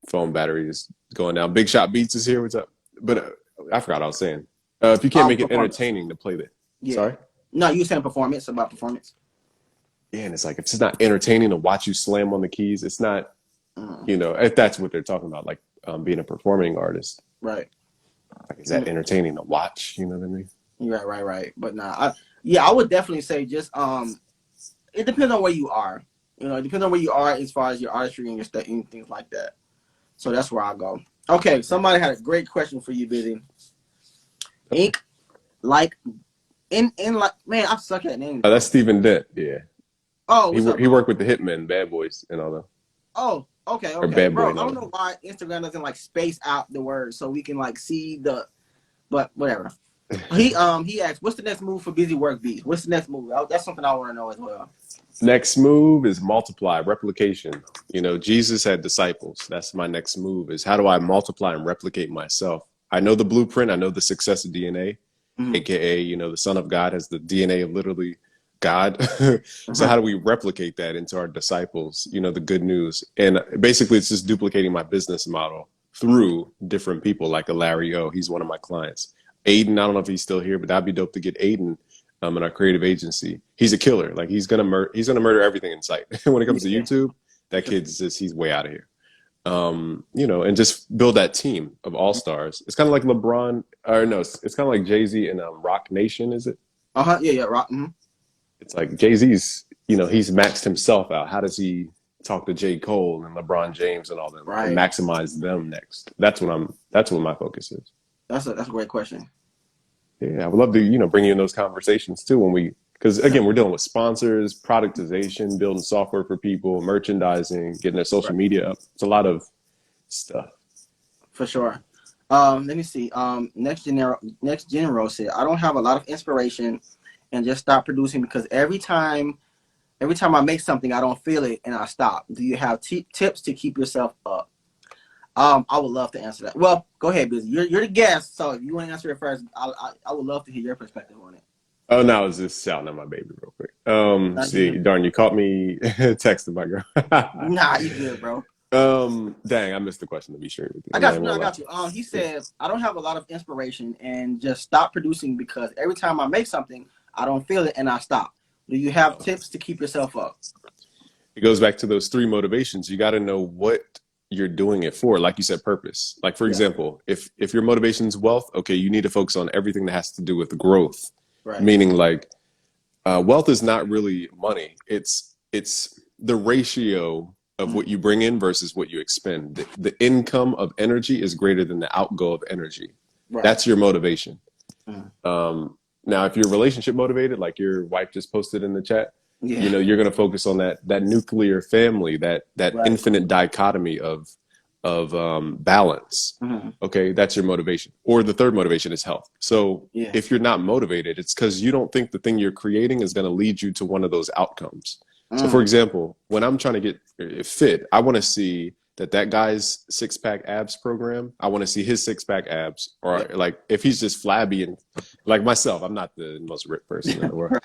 B: phone battery is going down. Big Shot Beats is here. What's up? But I forgot what I was saying. If you can't make it
A: Performance.
B: entertaining to play that,
A: Yeah.
B: sorry.
A: No, you were saying performance, about performance.
B: Yeah, and it's like if it's not entertaining to watch you slam on the keys, it's not.
A: Mm,
B: If that's what they're talking about, like being a performing artist.
A: right.
B: Like, is that entertaining to watch? You know what I mean?
A: Right. But nah, I would definitely say just it depends on where you are. It depends on where you are as far as your artistry and your stuff and things like that. So that's where I go. Okay, somebody had a great question for you, Busy. Ink like in like man, I suck at names.
B: Oh, that's Stephen Dent. Yeah,
A: Oh, what's up,
B: he
A: bro?
B: worked with the Hitmen, Bad Boys, and all that.
A: Oh, okay,
B: or
A: okay,
B: Bad Boy
A: bro. I don't
B: Nella.
A: know why Instagram doesn't like space out the word so we can like see the, but whatever. He asked, "What's the next move for Busy Work Bees? What's the next move?" That's something I want to know as well.
B: Next move is multiply, replication. You know, Jesus had disciples. That's my next move is how do I multiply and replicate myself? I know the blueprint. I know the success of DNA, AKA, you know, the Son of God has the DNA of literally God. So how do we replicate that into our disciples? You know, the good news. And basically it's just duplicating my business model through different people like a Larry O. He's one of my clients. Aiden, I don't know if he's still here, but that'd be dope to get Aiden in our creative agency. He's a killer. Like he's gonna murder everything in sight. When it comes to YouTube, that kid's just he's way out of here. You know, and just build that team of all stars. It's kind of like LeBron, or no, it's kind of like Jay-Z and Rock Nation, is it?
A: Yeah, Rock.
B: It's like Jay-Z's, you know, he's maxed himself out. How does he talk to J. Cole and LeBron James and all them and maximize them next? That's what my focus is.
A: That's a great question.
B: Yeah, I would love to, you know, bring you in those conversations too because again, we're dealing with sponsors, productization, building software for people, merchandising, getting their social media up. It's a lot of stuff.
A: For sure. Let me see. Next General said, I don't have a lot of inspiration and just stop producing because every time I make something, I don't feel it and I stop. Do you have tips to keep yourself up? I would love to answer that. Well, go ahead, Busy. You're the guest, so if you want to answer it first, I would love to hear your perspective on it.
B: Oh no, I was just shouting at my baby real quick. See, darn, you caught me texting my girl.
A: Nah, you good, bro.
B: Dang, I missed the question to be sure with you.
A: I got you. He said, I don't have a lot of inspiration and just stop producing because every time I make something, I don't feel it and I stop. Do you have tips to keep yourself up?
B: It goes back to those 3 motivations. You got to know what you're doing it for. Like you said, purpose. Like for example, if your motivation is wealth, okay, you need to focus on everything that has to do with growth. Right. Meaning like wealth is not really money. It's the ratio of what you bring in versus what you expend. The income of energy is greater than the outgo of energy. Right. That's your motivation. Now, if you're relationship motivated, like your wife just posted in the chat, you know, you're going to focus on that nuclear family, that infinite dichotomy of balance. Okay, that's your motivation. Or the third motivation is health. So if you're not motivated, it's because you don't think the thing you're creating is going to lead you to one of those outcomes. So for example, when I'm trying to get fit, I want to see that guy's 6-pack abs program. I want to see his 6-pack abs, or like if he's just flabby and like myself, I'm not the most ripped person in the world.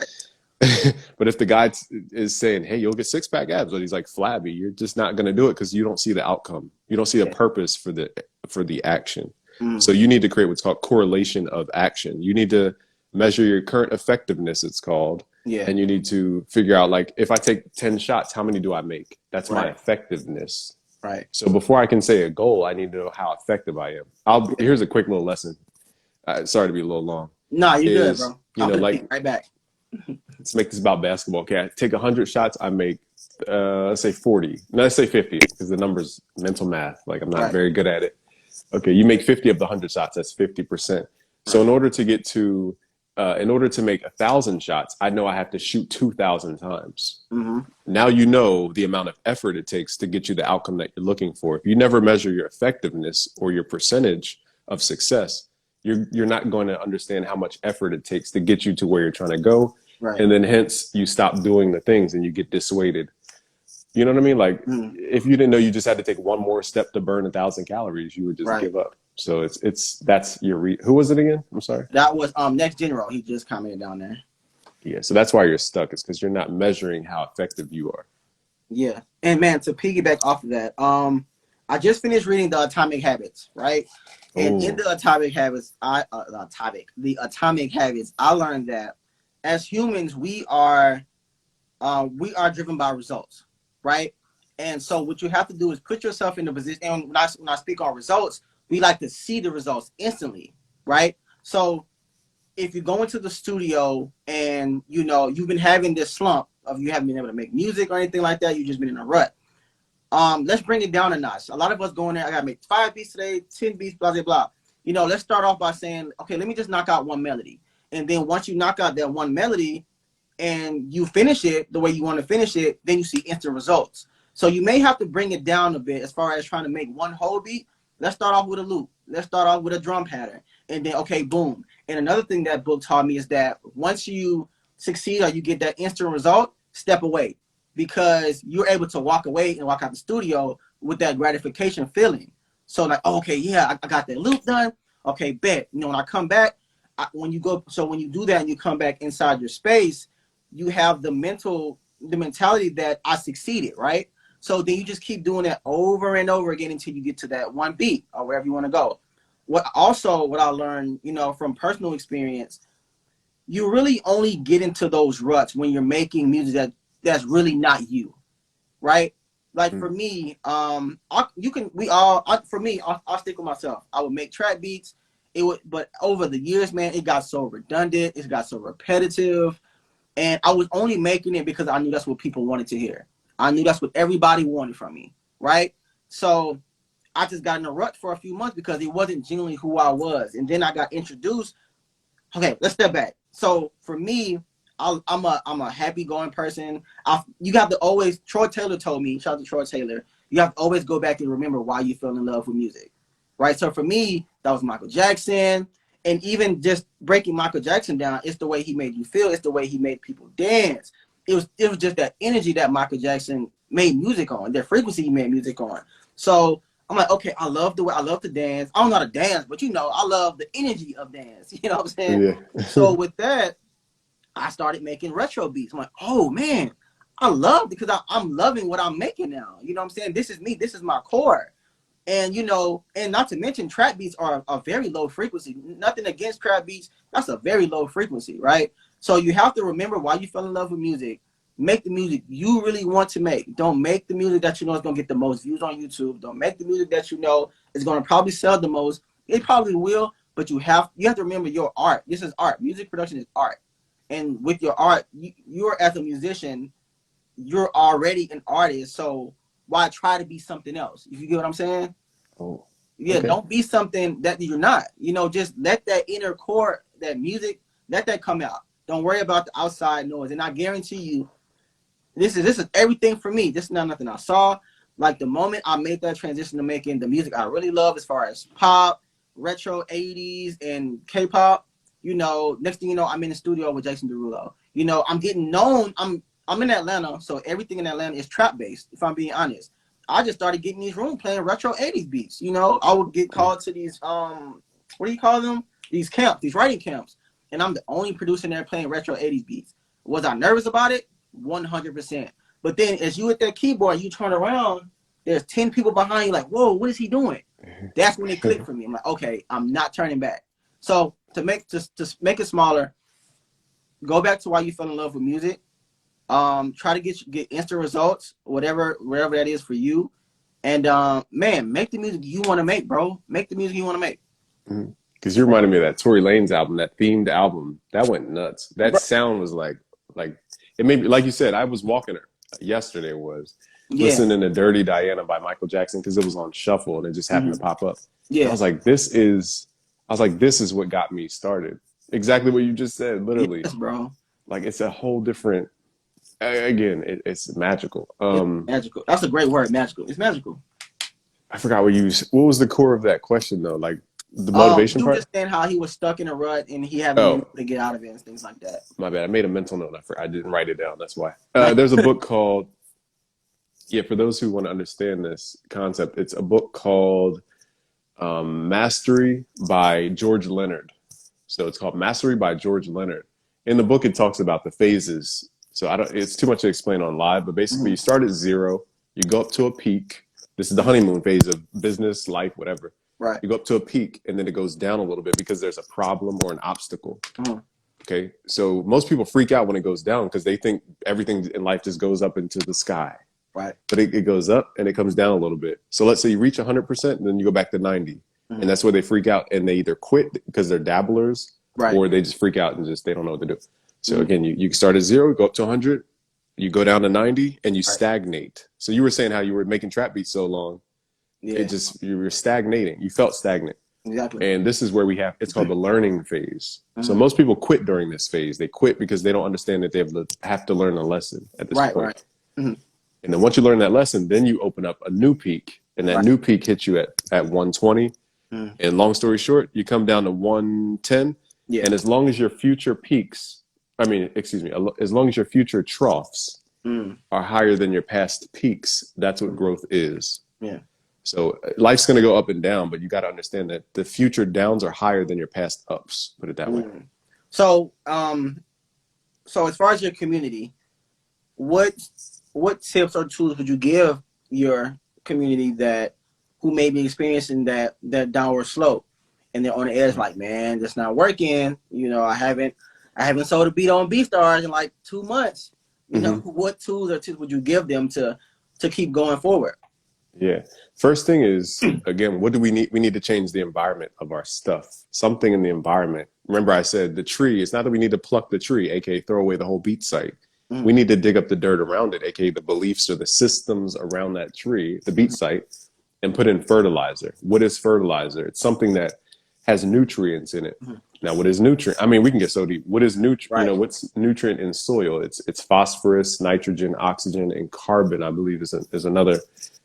B: But if the guy is saying, hey, you'll get 6-pack abs, but he's like flabby, you're just not going to do it because you don't see the outcome. You don't see a purpose for the action. So you need to create what's called correlation of action. You need to measure your current effectiveness, it's called. And you need to figure out, like, if I take 10 shots, how many do I make? That's my effectiveness. Right. So before I can say a goal, I need to know how effective I am. Here's a quick little lesson. Sorry to be a little long.
A: No, you're good, bro.
B: You know, like
A: right back.
B: Let's make this about basketball. Okay, I take 100 shots, I make let's say 40. No, let's say 50 because the number's mental math. Like I'm not very good at it. Okay, you make 50 of the 100 shots. That's 50%. So in order to make 1,000 shots, I know I have to shoot 2,000 times. Now you know the amount of effort it takes to get you the outcome that you're looking for. If you never measure your effectiveness or your percentage of success, you're not going to understand how much effort it takes to get you to where you're trying to go. And then hence you stop doing the things and you get dissuaded. You know what I mean? Like if you didn't know you just had to take one more step to burn 1,000 calories, you would just give up. So that's your who was it again? I'm sorry.
A: That was Next General. He just commented down there.
B: Yeah, so that's why you're stuck. It's because you're not measuring how effective you are.
A: Yeah, and man, to piggyback off of that, I just finished reading the Atomic Habits, right? And in the Atomic Habits, I learned that as humans, we are driven by results, right? And so what you have to do is put yourself in the position. And when I speak on results, we like to see the results instantly, right? So if you go into the studio and, you know, you've been having this slump of you haven't been able to make music or anything like that, you've just been in a rut. Let's bring it down a notch. A lot of us go in there, I got to make 5 beats today, 10 beats, blah, blah, blah. You know, let's start off by saying, okay, let me just knock out one melody. And then once you knock out that one melody and you finish it the way you want to finish it, then you see instant results. So you may have to bring it down a bit as far as trying to make one whole beat. Let's start off with a loop. Let's start off with a drum pattern. And then, okay, boom. And another thing that book taught me is that once you succeed or you get that instant result, step away. Because you're able to walk away and walk out the studio with that gratification feeling. So like, oh, okay, yeah, I got that loop done. Okay, bet. You know, when I come back, when you do that and you come back inside your space, you have the mentality that I succeeded, right? So then you just keep doing that over and over again until you get to that one beat or wherever you want to go. What I learned, you know, from personal experience, you really only get into those ruts when you're making music that's really not you, right? Like for me, I'll stick with myself. I would make trap beats. But over the years, man, it got so redundant. It got so repetitive. And I was only making it because I knew that's what people wanted to hear. I knew that's what everybody wanted from me, right? So I just got in a rut for a few months because it wasn't genuinely who I was. And then I got introduced. Okay, let's step back. So for me, I'm a happy going person. You have to always, Troy Taylor told me, shout out to Troy Taylor, you have to always go back and remember why you fell in love with music, right? So for me, that was Michael Jackson. And even just breaking Michael Jackson down, it's the way he made you feel. It's the way he made people dance. It was just that energy that Michael Jackson made music on, that frequency he made music on. So I'm like, okay, I love to dance. I don't know how to dance, but you know, I love the energy of dance. You know what I'm saying?
B: Yeah.
A: So with that, I started making retro beats. I'm like, oh man, I love it because I'm loving what I'm making now. You know what I'm saying? This is me. This is my core. And, you know, and not to mention trap beats are a very low frequency. Nothing against trap beats. That's a very low frequency, right? So you have to remember why you fell in love with music. Make the music you really want to make. Don't make the music that you know is going to get the most views on YouTube. Don't make the music that you know is going to probably sell the most. It probably will, but you have to remember your art. This is art. Music production is art. And with your art, you're as a musician, you're already an artist. So why try to be something else? You get what I'm saying?
B: Oh,
A: yeah.
B: okay.
A: Don't be something that you're not. You know, just let that inner core, that music, let that come out. Don't worry about the outside noise. And I guarantee you, this is everything for me. This is not nothing I saw. Like the moment I made that transition to making the music I really love, as far as pop, retro 80s, and K-pop. You know, next thing you know, I'm in the studio with Jason Derulo. You know, I'm getting known. I'm in Atlanta, so everything in Atlanta is trap based. If I'm being honest, I just started getting these rooms playing retro 80s beats. You know, I would get called to these what do you call them? These camps, these writing camps, and I'm the only producer there playing retro 80s beats. Was I nervous about it? 100%. But then as you hit that keyboard, you turn around, there's 10 people behind you like, whoa, what is he doing? That's when it clicked for me. I'm like, okay, I'm not turning back. So to make it smaller, go back to why you fell in love with music. Try to get instant results, whatever that is for you. And man, make the music you want to make, bro. Make the music you want to make.
B: Because you reminded me of that Tory Lanez album, that themed album. That went nuts. That sound was like it made me, like you said, I was walking yesterday listening to Dirty Diana by Michael Jackson because it was on shuffle and it just happened to pop up. Yeah. I was like, this is what got me started. Exactly what you just said, literally.
A: Yes, bro.
B: Like it's a whole different, again, it's magical.
A: It's magical. That's a great word, magical. It's magical.
B: I forgot what was the core of that question though? Like the motivation part?
A: You understand how he was stuck in a rut and he had to get out of it and things like that.
B: My bad. I made a mental note. I didn't write it down. That's why. There's a book called, for those who want to understand this concept, it's a book called Mastery by George Leonard. So it's called Mastery by George Leonard. In the book, it talks about the phases. So it's too much to explain on live, but basically you start at 0, you go up to a peak. This is the honeymoon phase of business, life, whatever. Right. You go up to a peak and then it goes down a little bit because there's a problem or an obstacle. Okay. So most people freak out when it goes down because they think everything in life just goes up into the sky. Right. But it goes up and it comes down a little bit. So let's say you reach 100% and then you go back to 90. And that's where they freak out and they either quit because they're dabblers or they just freak out and they don't know what to do. So again, you start at 0, go up to 100, you go down to 90 and you stagnate. So you were saying how you were making trap beats so long. Yeah. You were stagnating. You felt stagnant. Exactly. And this is where it's called the learning phase. So most people quit during this phase. They quit because they don't understand that they have to learn a lesson at this point. Right. And then once you learn that lesson, then you open up a new peak, and that new peak hits you at 120. And long story short, you come down to 110.
A: Yeah.
B: And as long as your future peaks, as long as your future troughs are higher than your past peaks, that's what growth is.
A: Yeah.
B: So life's going to go up and down, but you got to understand that the future downs are higher than your past ups. Put it that way.
A: So, so as far as your community, what tips or tools would you give your community that who may be experiencing that downward slope, and they're on the edge, like, man, that's not working. You know, I haven't sold a beat on BeatStars in like 2 months. You know, what tools or tips would you give them to keep going forward?
B: Yeah. First thing is, again, what do we need? We need to change the environment of our stuff. Something in the environment. Remember, I said the tree. It's not that we need to pluck the tree, aka throw away the whole beat site. We need to dig up the dirt around it, aka the beliefs or the systems around that tree, the beat site, and put in fertilizer. What is fertilizer? It's something that has nutrients in it. Now, what is nutrient? I mean, we can get so deep. What is nutrient? You know, what's nutrient in soil? It's phosphorus, nitrogen, oxygen, and carbon, I believe is another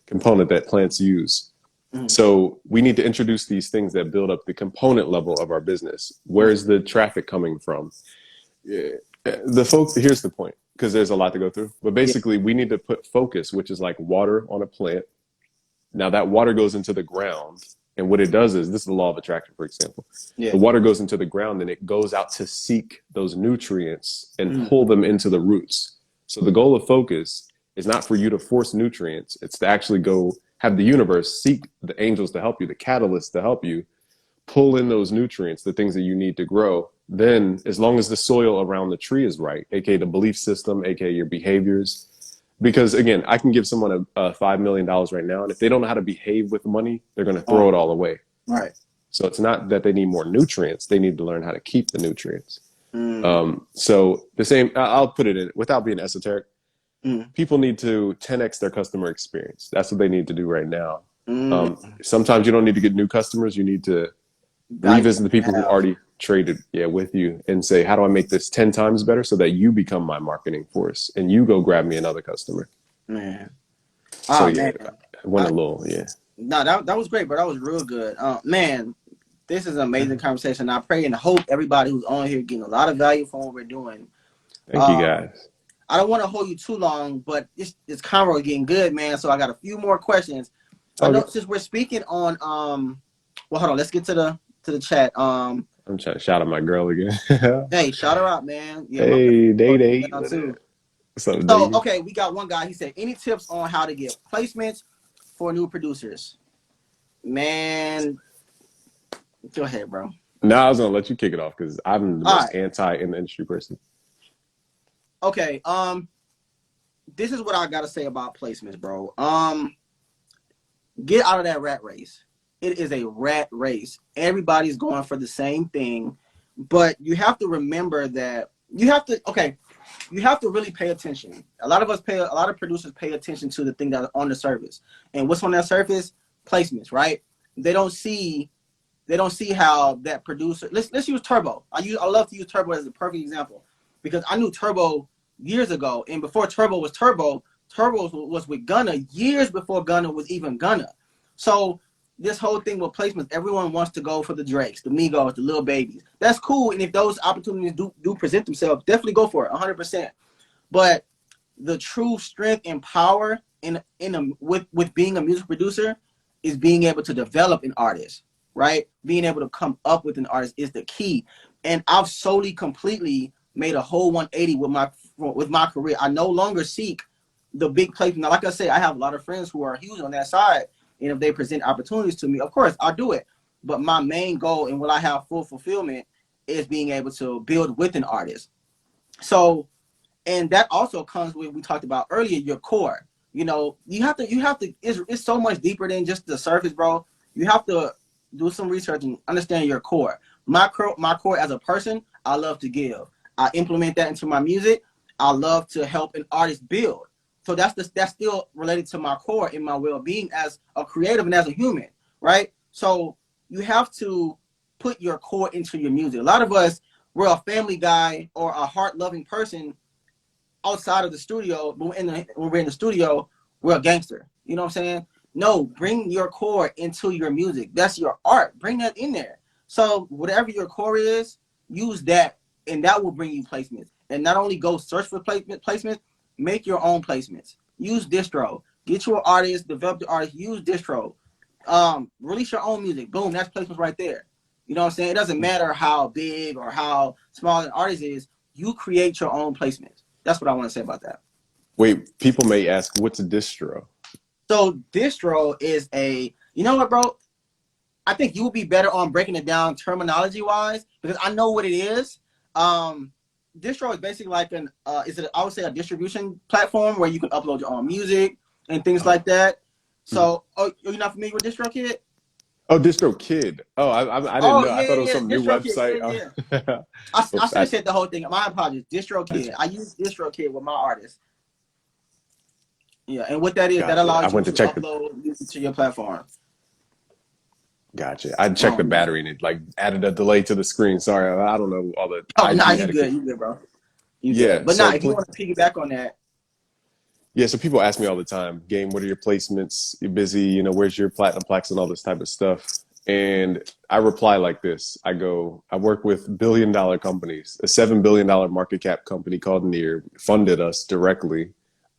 B: component that plants use. So we need to introduce these things that build up the component level of our business. Where's the traffic coming from? The folks, here's the point, because there's a lot to go through. But basically, we need to put focus, which is like water on a plant. Now that water goes into the ground. And what it does is, this is the law of attraction, for example. The water goes into the ground and it goes out to seek those nutrients and pull them into the roots. So the goal of focus is not for you to force nutrients. It's to actually go have the universe seek the angels to help you, the catalysts to help you pull in those nutrients, the things that you need to grow. Then as long as the soil around the tree is right, aka the belief system, aka your behaviors. Because again, I can give someone a $5 million right now, and if they don't know how to behave with money, they're going to throw it all away.
A: Right.
B: So it's not that they need more nutrients; they need to learn how to keep the nutrients. So the same, I'll put it in without being esoteric. People need to 10x their customer experience. That's what they need to do right now. Sometimes you don't need to get new customers; you need to revisit the people who already traded with you and say, how do I make this 10 times better so that you become my marketing force and you go grab me another customer.
A: Man.
B: So I went a little.
A: No, that was great, but that was real good. Man, this is an amazing conversation. I pray and hope everybody who's on here getting a lot of value from what we're doing.
B: Thank you guys.
A: I don't want to hold you too long, but this convo is getting good, man. So I got a few more questions. I know since we're speaking on well, hold on, let's get to the chat. I'm
B: trying to shout out my girl again.
A: Hey, shout her out, man. Yeah,
B: hey, Day.
A: So, okay, we got one guy. He said, any tips on how to get placements for new producers? Man, go ahead, bro.
B: No, I was going to let you kick it off because I'm the most anti in the industry person.
A: Okay, this is what I got to say about placements, bro. Get out of that rat race. It is a rat race. Everybody's going for the same thing, but you have to remember that you have to really pay attention. A lot of producers pay attention to the thing that's on the surface. And what's on that surface? Placements, right? They don't see how that producer, let's use Turbo. I love to use Turbo as a perfect example because I knew Turbo years ago, and before Turbo was Turbo was with Gunna years before Gunna was even Gunna. So this whole thing with placements, everyone wants to go for the Drakes, the Migos, the Lil Babies. That's cool, and if those opportunities do present themselves, definitely go for it, 100%. But the true strength and power with being a music producer is being able to develop an artist, right? Being able to come up with an artist is the key. And I've solely, completely made a whole 180 with my career. I no longer seek the big placement. Now, like I said, I have a lot of friends who are huge on that side. And if they present opportunities to me, of course, I'll do it. But my main goal and will I have full fulfillment is being able to build with an artist. So, and that also comes with, we talked about earlier, your core. You know, you have to, it's so much deeper than just the surface, bro. You have to do some research and understand your core. My core as a person, I love to give. I implement that into my music. I love to help an artist build. So that's still related to my core and my well-being as a creative and as a human, right? So you have to put your core into your music. A lot of us, we're a family guy or a heart-loving person. outside of the studio, but when we're in the studio, we're a gangster. You know what I'm saying? No, bring your core into your music. That's your art. Bring that in there. So whatever your core is, use that, and that will bring you placements. And not only go search for placements, make your own placements. Use distro. Get you an artist, develop the artist. Use distro. Release your own music. Boom, that's placements right there. You know what I'm saying? It doesn't matter how big or how small an artist is. You create your own placements. That's what I want to say about that.
B: Wait, people may ask, what's a distro?
A: So distro is you know what, bro? I think you will be better on breaking it down terminology wise because I know what it is. Distro is basically like I would say a distribution platform where you can upload your own music and things like that. So, you're not familiar with DistroKid?
B: Oh, DistroKid. Oh, I didn't know.
A: Yeah,
B: I thought it was some new
A: DistroKid.
B: website.
A: Yeah. I should have said the whole thing. My apologies. DistroKid. I use DistroKid with my artists. Yeah, and what that is, that allows you to upload music to your platform.
B: Gotcha. I checked the battery and it like added a delay to the screen. Sorry, I don't know all the.
A: Oh, nah, you good, bro. Good. But if you want to piggyback on that.
B: Yeah, so people ask me all the time, Game, what are your placements? You're busy, you know, where's your platinum plaques and all this type of stuff? And I reply like this. I work with billion-dollar companies. A $7 billion market cap company called Near funded us directly.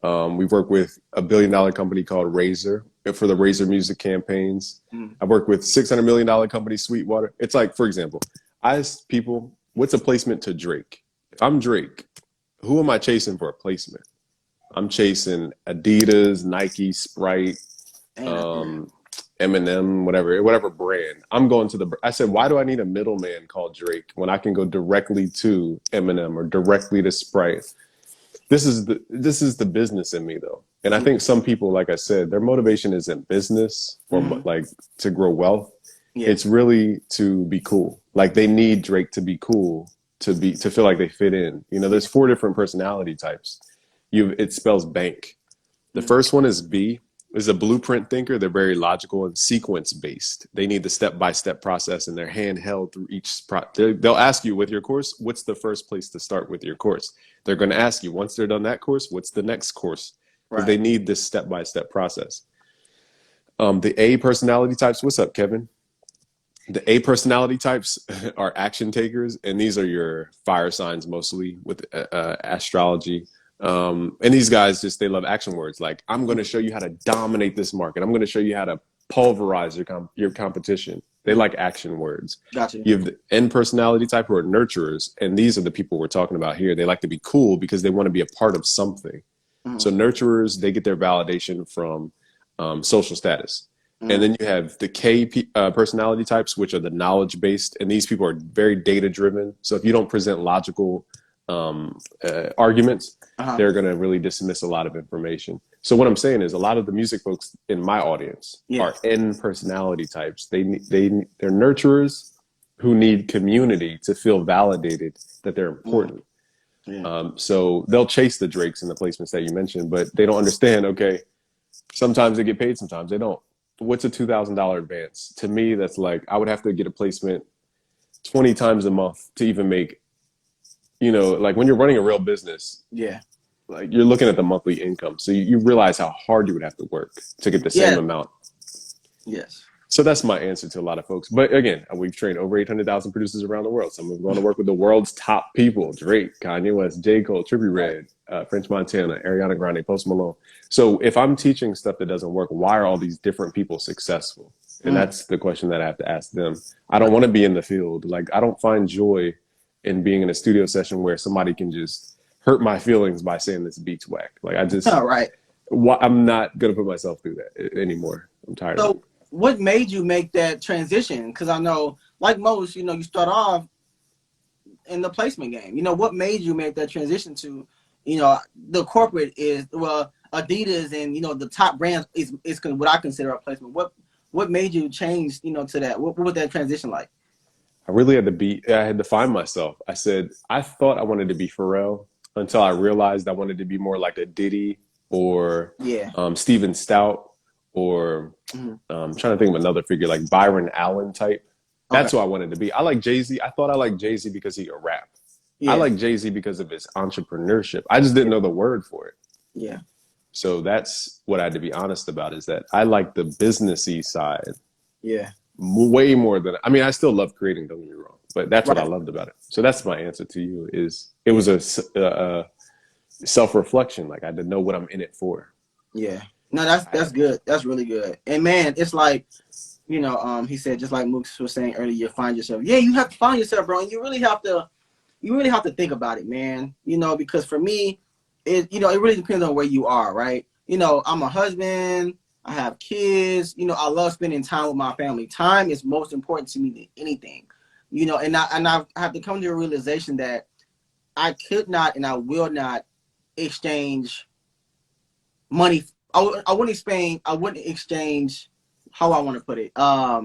B: We've worked with a $1 billion company called Razor for the Razor music campaigns. I work with $600 million company Sweetwater. It's like, for example, I ask people, what's a placement to Drake? If I'm Drake, who am I chasing for a placement? I'm chasing Adidas, Nike, Sprite, Eminem, whatever brand. I'm going to I said, why do I need a middleman called Drake when I can go directly to Eminem or directly to Sprite? This is the business in me though. And I think some people, like I said, their motivation isn't business or like to grow wealth. Yeah. It's really to be cool. Like they need Drake to be cool, to feel like they fit in. You know, there's 4 different personality types. It spells bank. The first one is B, is a blueprint thinker. They're very logical and sequence based. They need the step-by-step process and they're handheld through each they'll ask you with your course, what's the first place to start with your course? They're going to ask you, once they're done that course, what's the next course? Because they need this step-by-step process. The A personality types, what's up, Kevin? The A personality types are action takers, and these are your fire signs mostly with astrology. And these guys they love action words. Like, I'm going to show you how to dominate this market. I'm going to show you how to pulverize your competition. They like action words.
A: Gotcha.
B: You have the N personality type who are nurturers. And these are the people we're talking about here. They like to be cool because they want to be a part of something. So nurturers, they get their validation from social status. And then you have the K personality types, which are the knowledge based. And these people are very data driven. So if you don't present logical arguments, they're going to really dismiss a lot of information. So what I'm saying is a lot of the music folks in my audience are N personality types. They're nurturers who need community to feel validated that they're important. So they'll chase the Drakes and the placements that you mentioned, but they don't understand, okay, sometimes they get paid, sometimes they don't. What's a $2,000 advance? To me, that's like, I would have to get a placement 20 times a month to even make, you know, like when you're running a real business, like you're looking at the monthly income. So you realize how hard you would have to work to get the same amount.
A: Yes.
B: So that's my answer to a lot of folks. But again, we've trained over 800,000 producers around the world. Some of them going to work with the world's top people: Drake, Kanye West, J. Cole, Trippie Redd, French Montana, Ariana Grande, Post Malone. So if I'm teaching stuff that doesn't work, why are all these different people successful? And that's the question that I have to ask them. I don't want to be in the field. Like, I don't find joy in being in a studio session where somebody can just hurt my feelings by saying this beat's whack. Like, I just, I'm not going to put myself through that anymore. I'm tired of it.
A: What made you make that transition? Because I know, like most, you know, you start off in the placement game. You know, what made you make that transition to, you know, the corporate is, well, Adidas and, you know, the top brands is what I consider a placement. What made you change, you know, to that? What was that transition like?
B: I really had to find myself. I said, I thought I wanted to be Pharrell until I realized I wanted to be more like a Diddy or Steven Stout. Or I'm trying to think of another figure like Byron Allen type. That's who I wanted to be. I like Jay-Z. I thought I liked Jay-Z because he could rap. I
A: Yeah.
B: like Jay-Z because of his entrepreneurship. I just didn't know the word for it.
A: Yeah.
B: So that's what I had to be honest about, is that I like the businessy side
A: Yeah.
B: way more than, I mean, I still love creating, don't get me wrong, but that's what I
A: Right.
B: loved about it. So that's my answer to you, is it
A: Yeah.
B: was a self-reflection. Like, I had to know what I'm in it for.
A: Yeah. No, that's good. That's really good. And man, it's like, he said, just like Mook was saying earlier, you find yourself. Yeah, you have to find yourself, bro. And you really have to think about it, man. Because for me, it really depends on where you are, right? I'm a husband, I have kids, I love spending time with my family. Time is most important to me than anything. And I have to come to a realization that I could not and I will not exchange money. I wouldn't exchange how I want to put it. I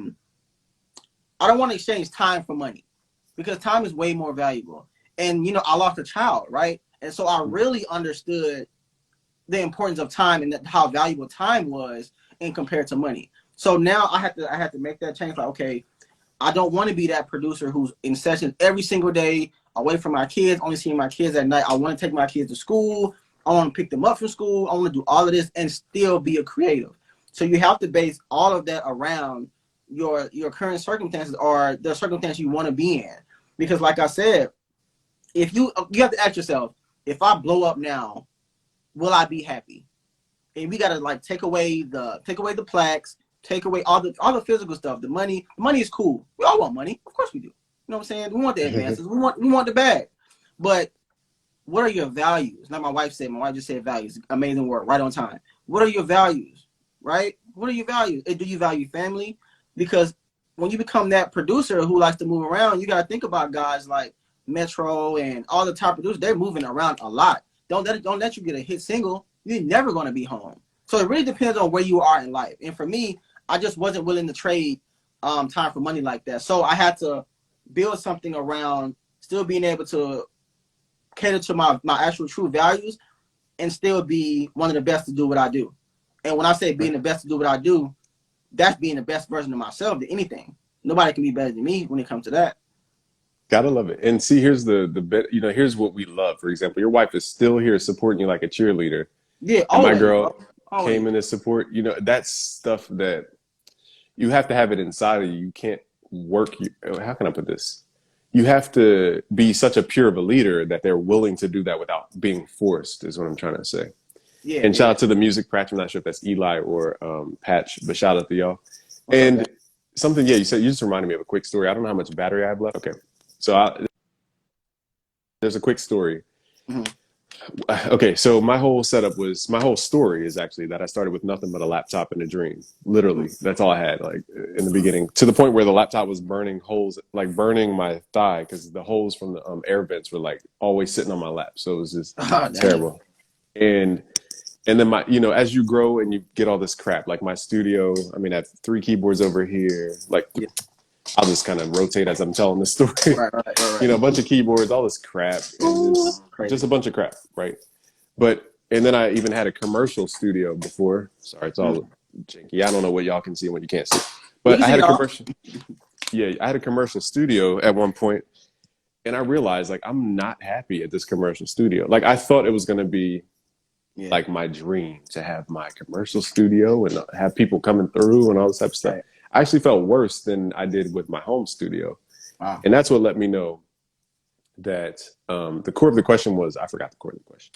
A: don't want to exchange time for money, because time is way more valuable. And I lost a child, right? And so I really understood the importance of time and how valuable time was in compared to money. So now I had to make that change. Like, okay, I don't want to be that producer who's in sessions every single day, away from my kids, only seeing my kids at night. I want to take my kids to school. I want to pick them up from school. I want to do all of this and still be a creative. So you have to base all of that around your current circumstances, or the circumstance you want to be in. Because like I said, if you have to ask yourself, if I blow up now, will I be happy? And we gotta like take away the plaques, take away all the physical stuff. The money is cool. We all want money, of course we do. You know what I'm saying? We want the advances. We want the bag. But what are your values? Like my wife just said values. Amazing word, right on time. What are your values? Right? What are your values? Do you value family? Because when you become that producer who likes to move around, you gotta think about guys like Metro and all the top producers. They're moving around a lot. Don't let you get a hit single. You're never going to be home. So it really depends on where you are in life. And for me, I just wasn't willing to trade time for money like that. So I had to build something around still being able to cater to my actual true values and still be one of the best to do what I do. And when I say being the best to do what I do, that's being the best version of myself than anything. Nobody can be better than me when it comes to that.
B: Gotta love it. And see, here's the bit, here's what we love. For example, your wife is still here supporting you like a cheerleader.
A: Yeah,
B: And my
A: always,
B: girl
A: bro. Always.
B: came in to support. That's stuff that you have to have it inside of you. You can't work. How can I put this? You have to be such a pure of a leader that they're willing to do that without being forced, is what I'm trying to say.
A: Yeah,
B: And shout
A: yeah.
B: out to the music patch. I'm not sure if that's Eli or Patch, but shout out to y'all.
A: What's up, man?
B: Something, you said, you just reminded me of a quick story. I don't know how much battery I have left. Okay. So there's a quick story.
A: Mm-hmm.
B: Okay, so my whole story is actually that I started with nothing but a laptop and a dream. Literally, that's all I had, like, in the beginning, to the point where the laptop was burning holes, like burning my thigh, because the holes from the air vents were like always sitting on my lap. So it was just terrible. And then as you grow and you get all this crap, like my studio, I mean, I have 3 keyboards over here, like. Yeah. I'll just kind of rotate as I'm telling the story.
A: Right.
B: A bunch of keyboards, all this crap, and just a bunch of crap, right? And then I even had a commercial studio before. Sorry, it's all janky. I don't know what y'all can see and what you can't see. But I had a commercial. Yeah, I had a commercial studio at one point, and I realized, like, I'm not happy at this commercial studio. Like, I thought it was going to be like my dream to have my commercial studio and have people coming through and all this type of stuff. Right. I actually felt worse than I did with my home studio. Wow. And that's what let me know that the core of the question was, I forgot the core of the question.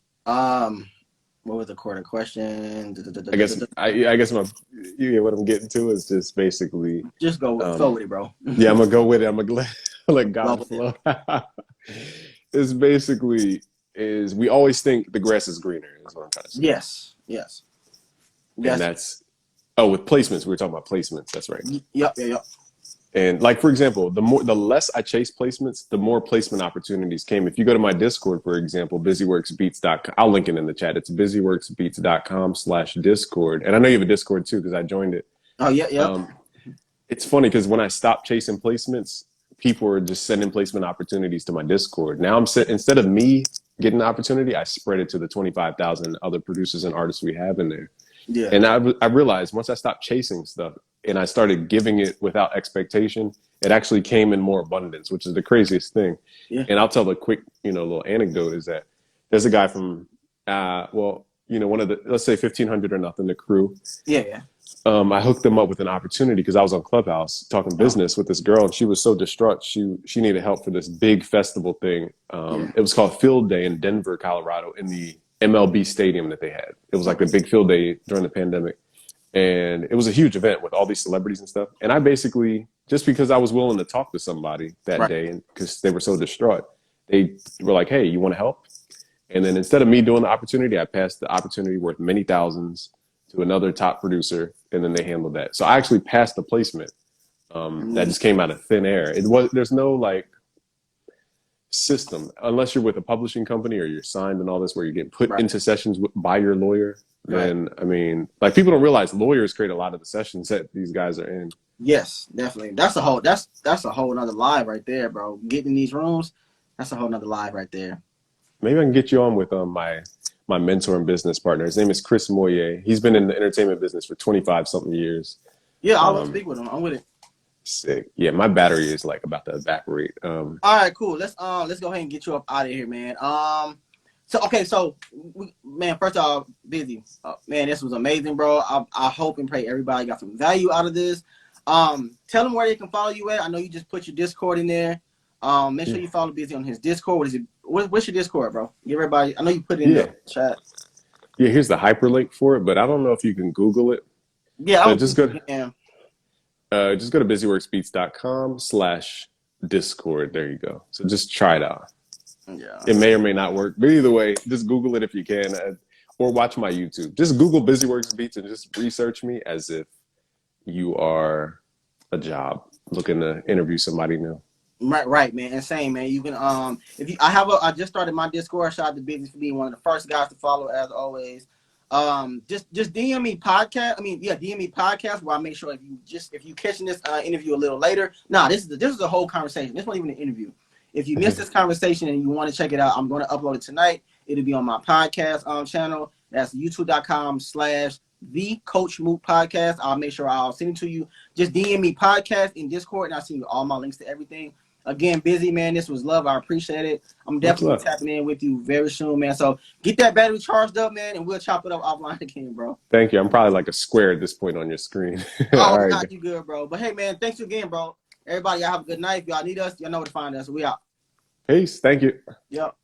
A: What was the core of the question?
B: I guess what I'm getting to is just basically
A: just go with it, bro.
B: Yeah, I'm gonna go with it. I'm gonna let God flow. It's basically we always think the grass is greener, is what I'm trying to say.
A: Yes.
B: And that's with placements. We were talking about placements. That's right.
A: Yep.
B: And like, for example, the less I chase placements, the more placement opportunities came. If you go to my Discord, for example, busyworksbeats.com, I'll link it in the chat. It's busyworksbeats.com/Discord. And I know you have a Discord too, because I joined it.
A: Oh, yeah.
B: It's funny because when I stopped chasing placements, people are just sending placement opportunities to my Discord. Now instead of me getting the opportunity, I spread it to the 25,000 other producers and artists we have in there. Yeah. And I realized once I stopped chasing stuff, and I started giving it without expectation, it actually came in more abundance, which is the craziest thing.
A: Yeah.
B: And I'll tell a quick, little anecdote is that there's a guy from, one of the, let's say 1500 or nothing, the crew.
A: Yeah, yeah.
B: I hooked them up with an opportunity because I was on Clubhouse talking business with this girl, and she was so distraught. She needed help for this big festival thing. It was called Field Day in Denver, Colorado, in the MLB stadium that they had. It was like the big field day during the pandemic. And it was a huge event with all these celebrities and stuff. And I basically, just because I was willing to talk to somebody that day, and because they were so distraught, they were like, hey, you want to help? And then instead of me doing the opportunity, I passed the opportunity worth many thousands to another top producer, and then they handled that. So I actually passed the placement. That just came out of thin air. There's no like system unless you're with a publishing company or you're signed and all this, where you're getting put into sessions by your lawyer. Then I mean, like, people don't realize lawyers create a lot of the sessions that these guys are in.
A: Yes, definitely. That's a whole nother live right there, bro. Getting in these rooms, that's a whole nother live right there.
B: Maybe I can get you on with my mentor and business partner. His name is Chris Moyer. He's been in the entertainment business for 25 something years.
A: Yeah, I'll speak with him. I'm with it.
B: Sick. Yeah, my battery is like about to evaporate.
A: All right, cool. Let's go ahead and get you up out of here, man. So man, first of all, Busy, man, this was amazing, bro. I hope and pray everybody got some value out of this. Tell them where they can follow you at. I know you just put your Discord in there. Make sure you follow Busy on his Discord. What is it? What's your Discord, bro? Give everybody. I know you put it in the chat.
B: Yeah, here's the hyperlink for it, but I don't know if you can Google it.
A: Yeah,
B: just go to busyworksbeats.com/Discord. There you go. So just try it out. Yeah. It may or may not work, but either way, just Google it if you can, or watch my YouTube. Just Google Busyworks Beats and just research me as if you are a job looking to interview somebody new.
A: Right, man. Insane, man. You can I just started my Discord. Shout out to Busy for being one of the first guys to follow, as always. Just DM me podcast. DM me podcast where I make sure if you catching this interview a little later. This is a whole conversation. This wasn't even an interview. If you missed this conversation and you want to check it out, I'm going to upload it tonight. It'll be on my podcast channel. That's youtube.com/the Coach Mook podcast. I'll make sure I'll send it to you. Just DM me podcast in Discord, and I'll send you all my links to everything. Again, Busy, man, this was love. I appreciate it. I'm definitely tapping in with you very soon, man. So get that battery charged up, man, and we'll chop it up offline again, bro.
B: Thank you. I'm probably like a square at this point on your screen.
A: All right. God, you good, bro. But hey, man, thanks again, bro. Everybody, y'all have a good night. If y'all need us, y'all know where to find us. We out.
B: Peace. Thank you.
A: Yep.